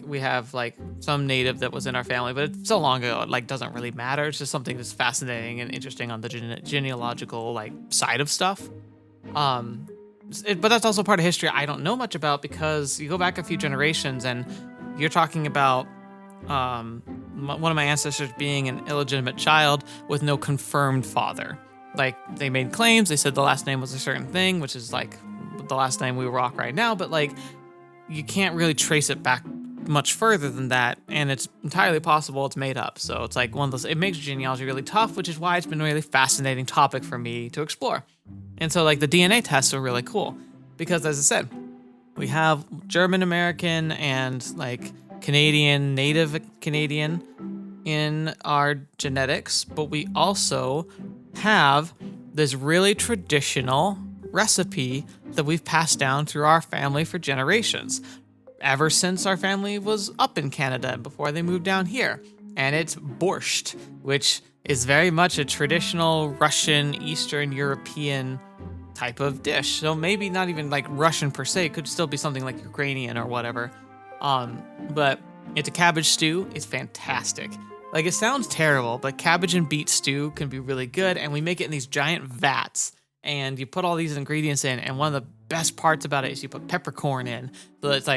we have, some Native that was in our family, but it's so long ago, it, doesn't really matter. It's just something that's fascinating and interesting on the genealogical, side of stuff. But that's also part of history I don't know much about, because you go back a few generations and you're talking about one of my ancestors being an illegitimate child with no confirmed father. They made claims, they said the last name was a certain thing, which is the last name we rock right now, but you can't really trace it back much further than that, and it's entirely possible it's made up. So it's one of those, it makes genealogy really tough, which is why it's been a really fascinating topic for me to explore. And so the DNA tests are really cool, because as I said, we have German American and Canadian, Native Canadian in our genetics, but we also have this really traditional recipe that we've passed down through our family for generations, ever since our family was up in Canada before they moved down here. And it's borscht, which is very much a traditional Russian, Eastern European type of dish. So maybe not even Russian per se, it could still be something like Ukrainian or whatever. But it's a cabbage stew. It's fantastic. It sounds terrible, but cabbage and beet stew can be really good, and we make it in these giant vats. And you put all these ingredients in, and one of the best parts about it is you put peppercorn in. So it's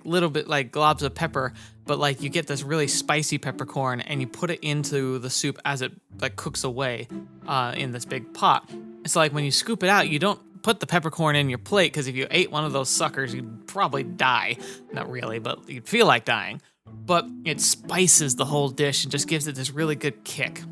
little bit globs of pepper, but you get this really spicy peppercorn, and you put it into the soup as it cooks away in this big pot. So when you scoop it out, you don't put the peppercorn in your plate, because if you ate one of those suckers, you'd probably die. Not really, but you'd feel like dying. But it spices the whole dish and just gives it this really good kick.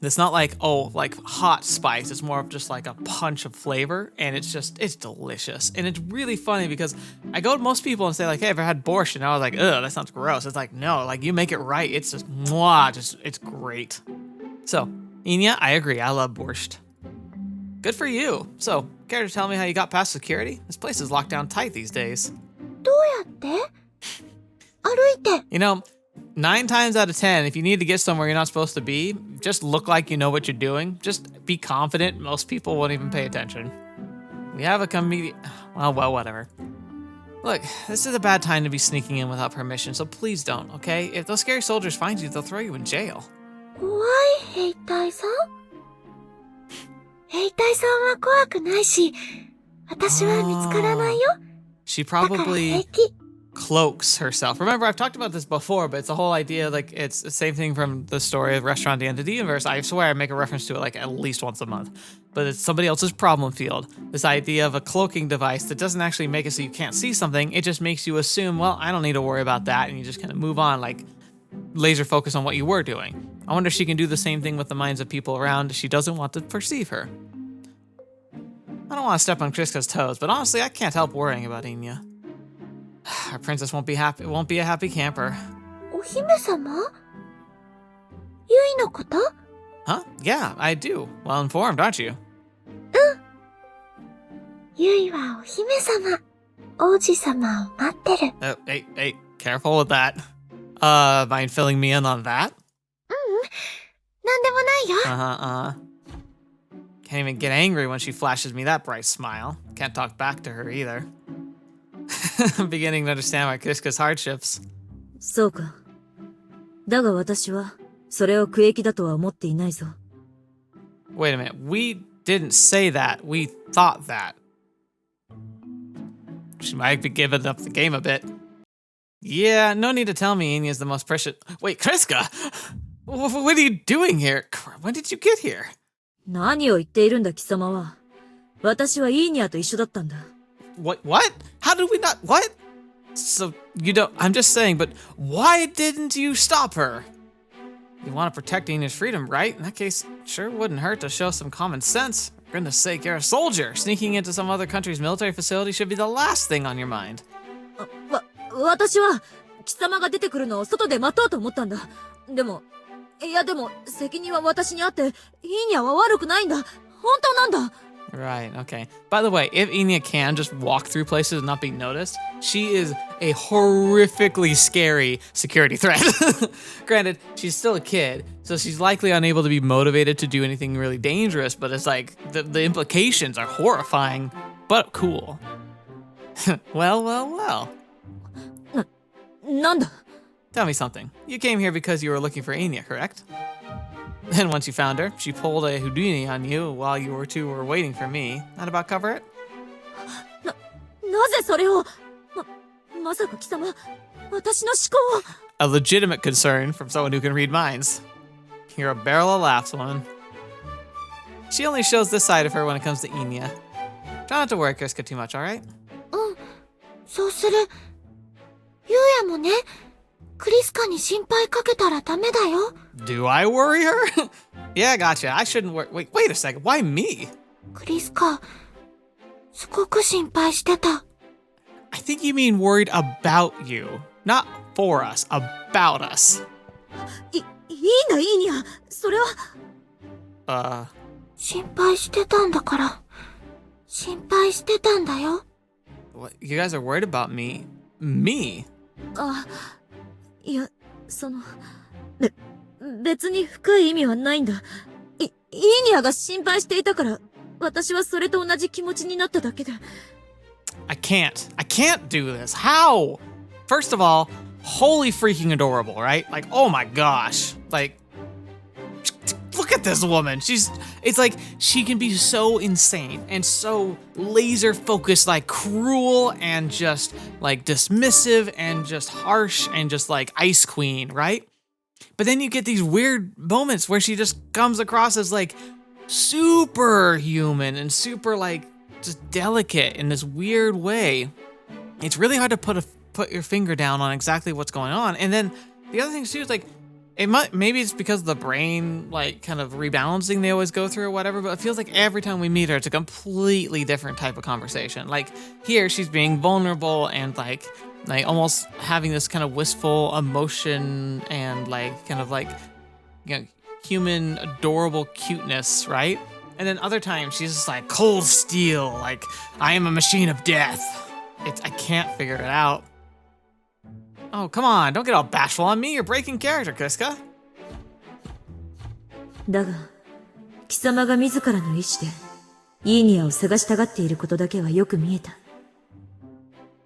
It's not like, oh, like hot spice. It's more of just like a punch of flavor, and it's delicious. And it's really funny because I go to most people and say like, hey, have you had borscht? And I was like, ugh, that sounds gross. It's like, no, like you make it right. It's just, mwah, it's great. So, Inya, I agree. I love borscht. Good for you. So, care to tell me how you got past security? This place is locked down tight these days. どうやって？歩いて。 You know, 9 times out of 10, if you need to get somewhere you're not supposed to be, just look like you know what you're doing. Just be confident. Most people won't even pay attention. We have a comedian. Well, whatever. Look, this is a bad time to be sneaking in without permission, so please don't, okay? If those scary soldiers find you, they'll throw you in jail. 怖い兵隊さん？兵隊さんは怖くないし、私は見つからないよ。 She だから平 probably 気。 cloaks herself. Remember, I've talked about this before, but it's the whole idea, like, it's the same thing from the story of Restaurant the End of the Universe. I swear I make a reference to it, like, at least once a month. But it's somebody else's problem field. This idea of a cloaking device that doesn't actually make it so you can't see something. It just makes you assume, well, I don't need to worry about that, and you just kind of move on, like, laser focus on what you were doing. I wonder if she can do the same thing with the minds of people around she doesn't want to perceive her. I don't want to step on Kriska's toes, but honestly, I can't help worrying about Inya. Our princess won't be a happy camper. お姫様？ゆいのこと？ Huh? Yeah, I do. Well informed, aren't you? ゆいはお姫様。王子様を待ってる。 Hey, careful with that. Mind filling me in on that? なんでもないよ。 Can't even get angry when she flashes me that bright smile. Can't talk back to her either. I'm beginning to understand why Kriska's hardships. そうか。だが私は、それを苦役だとは思っていないぞ。Wait a minute. We didn't say that. We thought that. She might be giving up the game a bit. Yeah, no need to tell me Inya's the most precious. Wait, Kriska! What are you doing here? When did you get here? 何を言っているんだ貴様は。私はイーニャと一緒だったんだ。What? How did we not? What? So, you don't. I'm just saying, but why didn't you stop her? You want to protect Inya's freedom, right? In that case, sure wouldn't hurt to show some common sense. For goodness sake, you're a soldier. Sneaking into some other country's military facility should be the last thing on your mind. 私は、貴様が出てくるのを外で待とうと思ったんだ。でも、責任は私にあって、イーニャは悪くないんだ。本当なんだ。Right, okay. By the way, if Inya can just walk through places and not be noticed, she is a horrifically scary security threat. Granted, she's still a kid, so she's likely unable to be motivated to do anything really dangerous, but it's like, the implications are horrifying, but cool. Well. なんだ Tell me something. You came here because you were looking for Inya, correct? Then once you found her, she pulled a Houdini on you while you two were waiting for me. That about cover it? なぜそれをまさか貴様、私の思考を A legitimate concern from someone who can read minds. You're a barrel of laughs, woman. She only shows this side of her when it comes to Inya. Try not to worry Kriska too much, alright? うん、そうする。ゆうやもね、クリスカに心配かけたらダメだよ。Do I worry her? Yeah, gotcha. I shouldn't worry. Wait a second. Why me? クリスカ、すごく心配してた。I think you mean worried about you. Not for us. About us. いいんだ、イーニャ。それは。心配してたんだから。心配してたんだよ。What? You guys are worried about me? Me? いや、別に深い意味はないんだ。イーニャが心配していたから、私はそれと同じ気持ちになっただけで。I can't do this. How? First of all, holy freaking adorable, right? Like, oh my gosh. Like, look at this woman. It's like she can be so insane and so laser focused, like cruel and just like dismissive and just harsh and just like Ice Queen, right? But then you get these weird moments where she just comes across as like super human and super like just delicate in this weird way. It's really hard to put your finger down on exactly what's going on. And then the other thing too is like, maybe it's because of the brain, like, kind of rebalancing they always go through or whatever, but it feels like every time we meet her, it's a completely different type of conversation. Like, here, she's being vulnerable and, like almost having this kind of wistful emotion and, like, kind of, like, you know, human, adorable cuteness, right? And then other times, she's just, like, cold steel, like, I am a machine of death. I can't figure it out. Oh, come on, don't get all bashful on me. You're breaking character, Kiska. だが、貴様が自らの意志で、イーニアを探したがっていることだけはよく見えた。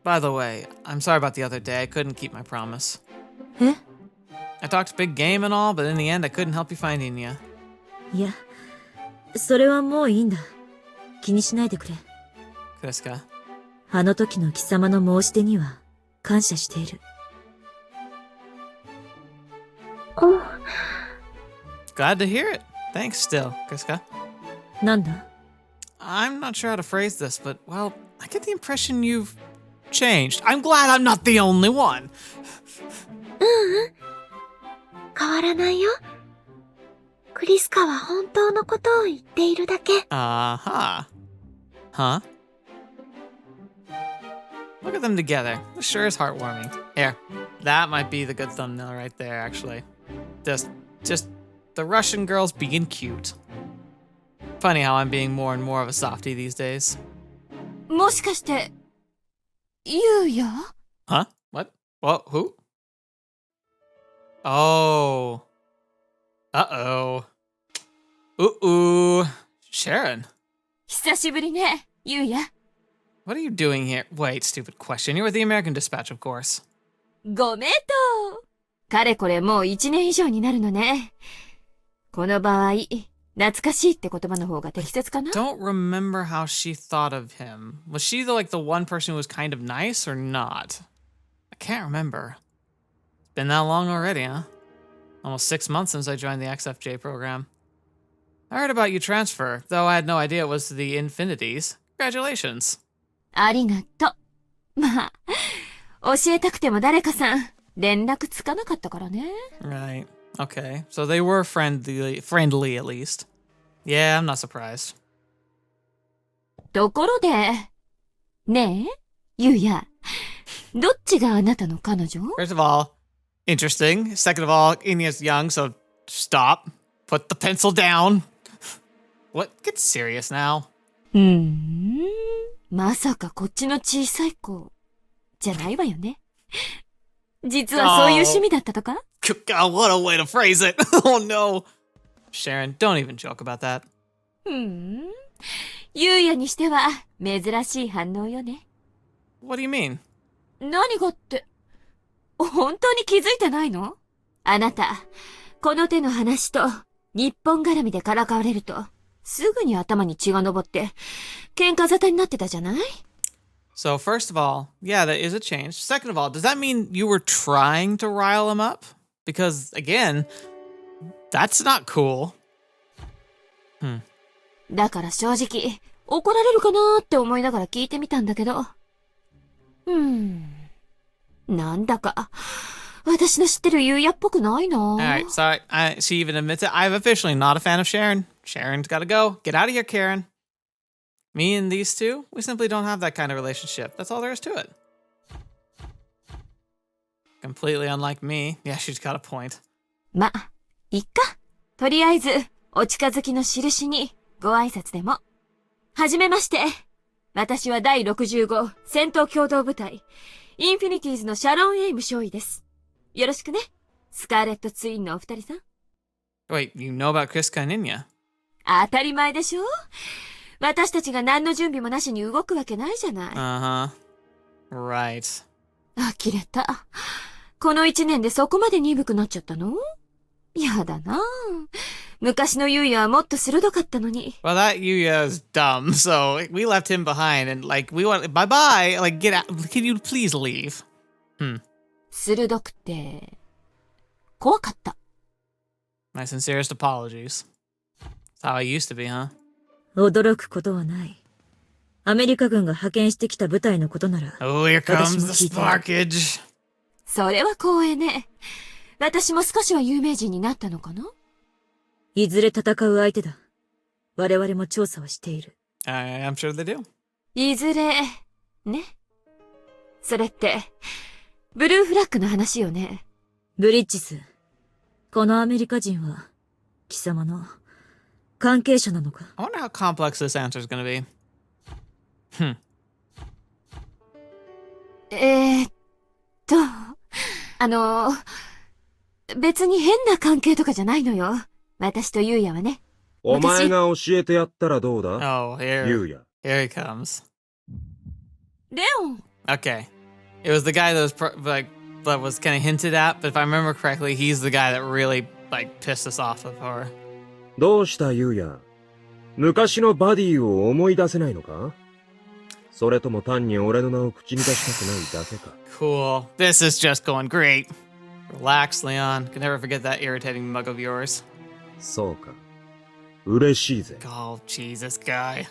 By the way, I'm sorry about the other day. I couldn't keep my promise. え? I talked big game and all, but in the end, I couldn't help you find Yuuya. いや、それはもういいんだ。気にしないでくれ。Kiska. あの時の貴様の申し出には感謝している。Glad to hear it. Thanks still, Kiska. なんだ? I'm not sure how to phrase this, but, well, I get the impression you've changed. I'm glad I'm not the only one. 変わらないよ。クリスカは本当のことを言っているだけ。Uh-huh. Huh? Look at them together. This sure is heartwarming. Here, that might be the good thumbnail right there, actually. Just the Russian girls being cute. Funny how I'm being more and more of a softie these days. もしかして、ユーヤ? Huh? What? What? Who? Oh. Uh-oh. Ooh. Sharon. 久しぶりね、ユーヤ。What are you doing here? Wait, stupid question. You're with the American Dispatch, of course. ご名答。かれこれもう1年以上になるのね。この場合、懐かしいって言葉の方が適切かな? Don't remember how she thought of him. Was she like the one person who was kind of nice or not? I can't remember. It's been that long already, huh? Almost 6 months since I joined the XFJ program. I heard about your transfer, though I had no idea it was to the Infinities. Congratulations. ありがとう。まあ、教えたくても誰かさん、連絡つかなかったからね。Right. Okay. So they were friendly at least. Yeah, I'm not surprised. ところで、ねえ、ユーヤ、どっちがあなたの彼女? First of all, interesting. Second of all, Inya's young, so stop. Put the pencil down. What? Get serious now. まさかこっちの小さい子、じゃないわよね。実はそういう趣味だったとか? God, what a way to phrase it. Oh no. Sharon, don't even joke about that. ユーヤにしては珍しい反応よね。What do you mean? 何がって、本当に気づいてないの? あなた、この手の話と日本絡みでからかわれると、すぐに頭に血が上って、喧嘩沙汰になってたじゃない? So first of all, yeah, that is a change. Second of all, does that mean you were trying to rile him up? Because, again, that's not cool. だから正直、怒られるかなーって思いながら聞いてみたんだけど。なんだか、私の知ってるユーヤっぽくないな。Alright, sorry. She even admits it. I'm officially not a fan of Sharon. Sharon's gotta go. Get out of here, Karen. Me and these two, we simply don't have that kind of relationship. That's all there is to it. Completely unlike me. Yeah, she's got a point. ま、いっか。とりあえず、お近づきの印に、ご挨拶でも。はじめまして。私は第65戦闘共同部隊、インフィニティーズのシャロン・エイム少尉です。よろしくね。スカーレット・ツインのお二人さん。Wait, you know about Kiska and Inya? 当たり前でしょ？私たちが何の準備もなしに動くわけないじゃない。Right. 呆れた。この1年でそこまで鈍くなっちゃったの？やだな。昔のユーヤはもっと鋭かったのに。Well, that Yuuya is dumb, so we left him behind and like we want bye-bye, like get out. Can you please leave? 鋭くて怖かった。My sincerest apologies. That's how I used to be, huh? 驚くことはない。アメリカ軍が派遣してきた部隊のことなら。Oh, here comes the sparkage. それは光栄ね。私も少しは有名人になったのかな？いずれ戦う相手だ。我々も調査をしている。I'm sure they do. いずれ、ね。それって、ブルーフラッグの話よね。ブリッジス、このアメリカ人は、貴様の関係者なのか？ I wonder how complex this answer is going to be. 別に変な関係とかじゃないのよ。私とユウヤはね。お前が教えてやったらどうだ？ Oh, ユウヤ。 here he comes. レオン。 Okay. It was the guy that was kind of hinted at, but if I remember correctly, he's the guy that really, pissed us off of her. どうしたユウヤ？昔のバディを思い出せないのか？それとも単に俺の名を口に出したくないだけか？ Cool. This is just going great. Relax, Leon. Can never forget that irritating mug of yours. そうか。嬉しいぜ。 Oh, Jesus, guy.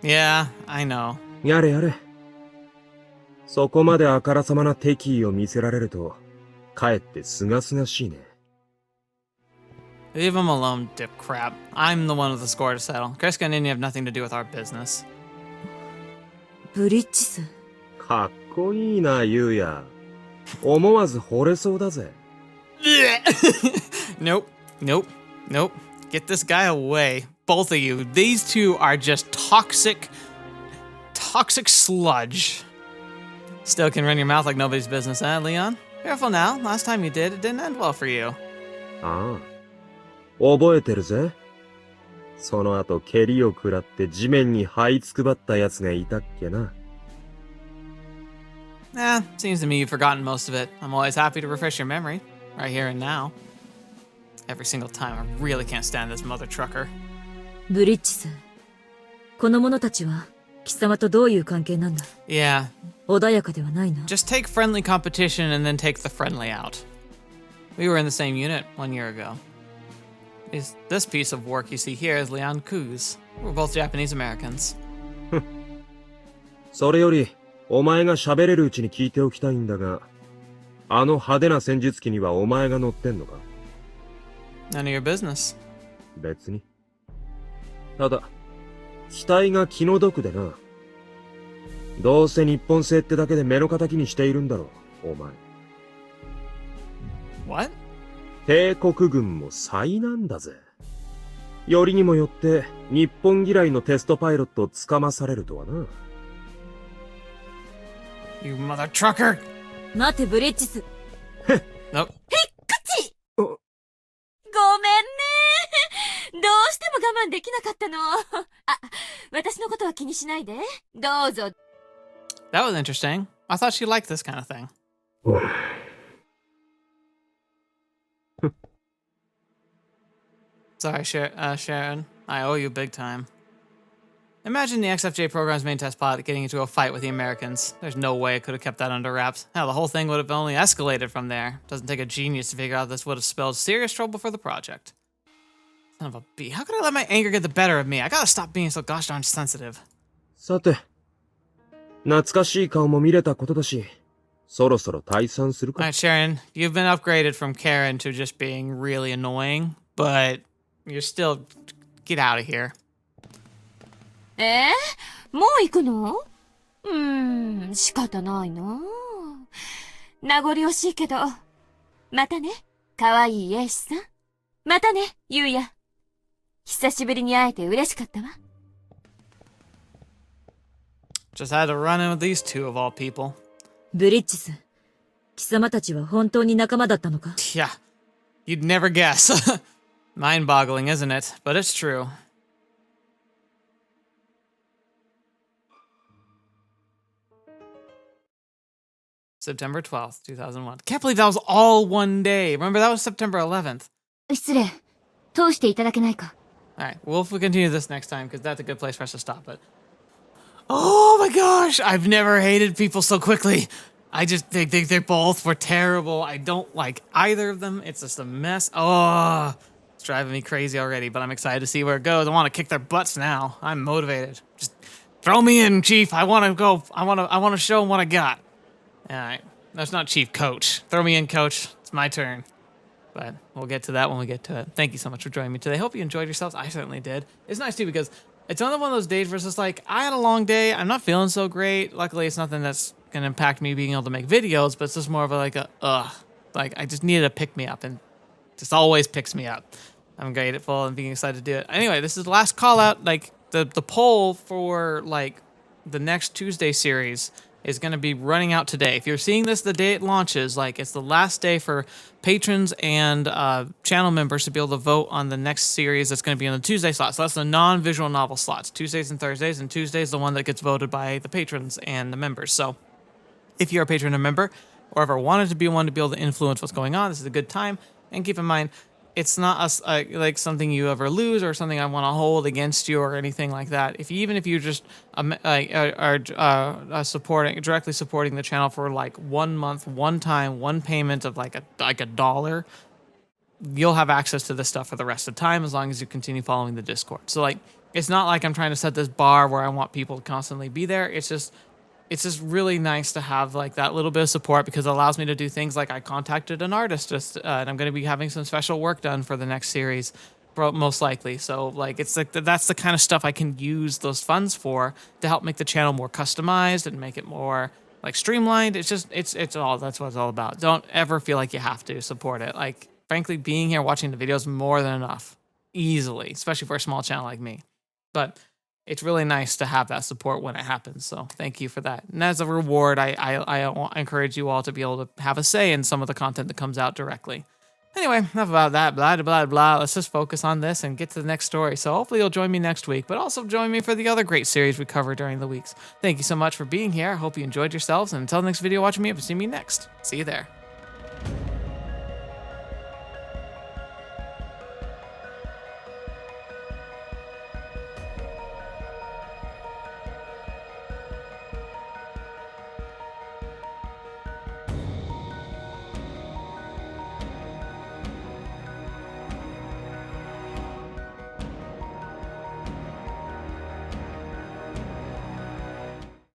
Yeah, I know. やれやれ。そこまであからさまな敵意を見せられると、かえってすがすがしいね。Leave him alone, dip crap. I'm the one with the score to settle. Kreska and Indy have nothing to do with our business. ブリッジス。かっこいいな、ユウヤ。思わず惚れそうだぜ。Nope, nope, nope. Get this guy away. Both of you. These two are just toxic sludge. Still can run your mouth like nobody's business, eh, Leon? Careful now. Last time you did, it didn't end well for you. ああ。覚えてるぜ。その後、蹴りを食らって地面に這いつくばった奴がいたっけな。Seems to me you've forgotten most of it. I'm always happy to refresh your memory, right here and now. Every single time, I really can't stand this mother trucker. ブリッジス、この者たちは貴様とどういう関係なんだ？ Yeah. 穏やかではないな。 Just take friendly competition and then take the friendly out. We were in the same unit 1 year ago. This piece of work you see here is Leon Kuz. We're both Japanese Americans. それより、お前が喋れるうちに聞いておきたいんだが、あの派手な戦術機にはお前が乗ってんのか？ None of your business. 別に。ただ、機体が気の毒でな。どうせ日本製ってだけで目の敵にしているんだろう、お前。What? 帝国軍も災難だぜ。よりにもよって日本嫌いのテストパイロットをつかまされるとはな。You mother trucker! 待て、ブリッジス。Nope. ごめんね。どうしても我慢できなかったの。あ、私のことは気にしないで。どうぞ。That was interesting. I thought she liked this kind of thing. Sorry, Sharon. I owe you big time. Imagine the XFJ program's main test pilot getting into a fight with the Americans. There's no way it could have kept that under wraps. Hell, the whole thing would have only escalated from there. Doesn't take a genius to figure out this would have spelled serious trouble for the project. Son of a bee. How could I let my anger get the better of me? I gotta stop being so gosh darn sensitive. さて、懐かしい顔も見れたことだし、そろそろ退散するか。Alright, Sharon, you've been upgraded from Karen to just being really annoying, but you're still... Get out of here. もう行くの？仕方ないな。名残惜しいけど。またね、かわいい英士さん。またね、ユウヤ。久しぶりに会えて嬉しかったわ。Just had to run in with these two of all people. ブリッジス、貴様たちは本当に仲間だったのか？ Yeah, you'd never guess. Mind-boggling, isn't it? But it's true. September 12th, 2001. Can't believe that was all one day. Remember, that was September 11th. 失礼。通していただけないか。Alright, we'll continue this next time, because that's a good place for us to stop it. Oh my gosh! I've never hated people so quickly. I just think they both were terrible. I don't like either of them. It's just a mess. Oh, it's driving me crazy already, but I'm excited to see where it goes. I want to kick their butts now. I'm motivated. Just throw me in, Chief. I want to go. I want to show them what I got. Alright. That's not chief, coach. Throw me in, coach. It's my turn. But we'll get to that when we get to it. Thank you so much for joining me today. Hope you enjoyed yourselves. I certainly did. It's nice too because it's another one of those days where it's just like, I had a long day. I'm not feeling so great. Luckily, it's nothing that's going to impact me being able to make videos, but it's just more of like like I just needed to pick me up, and just always picks me up. I'm grateful and being excited to do it. Anyway, this is the last call out. Like the poll for like the next Tuesday series is going to be running out today. If you're seeing this the day it launches, like it's the last day for patrons and channel members to be able to vote on the next series that's going to be on the Tuesday slot. So that's the non-visual novel slots, Tuesdays and Thursdays, and Tuesday's the one that gets voted by the patrons and the members. So if you're a patron or member, or ever wanted to be one to be able to influence what's going on, this is a good time. And keep in mind, it's not like something you ever lose or something I want to hold against you or anything like that. Even if you just are directly supporting the channel for like 1 month, one time, one payment of like $1, you'll have access to this stuff for the rest of the time as long as you continue following the Discord. So like, it's not like I'm trying to set this bar where I want people to constantly be there. It's just really nice to have like that little bit of support because it allows me to do things like I contacted an artist and I'm going to be having some special work done for the next series, most likely. So like it's like that's the kind of stuff I can use those funds for to help make the channel more customized and make it more like streamlined. It's just that's what it's all about. Don't ever feel like you have to support it. Like frankly, being here watching the videos more than enough, easily, especially for a small channel like me. But it's really nice to have that support when it happens. So thank you for that. And as a reward, I encourage you all to be able to have a say in some of the content that comes out directly. Anyway, enough about that, blah, blah, blah. Let's just focus on this and get to the next story. So hopefully you'll join me next week, but also join me for the other great series we cover during the weeks. Thank you so much for being here. I hope you enjoyed yourselves. And until the next video, watch me up and see me next. See you there.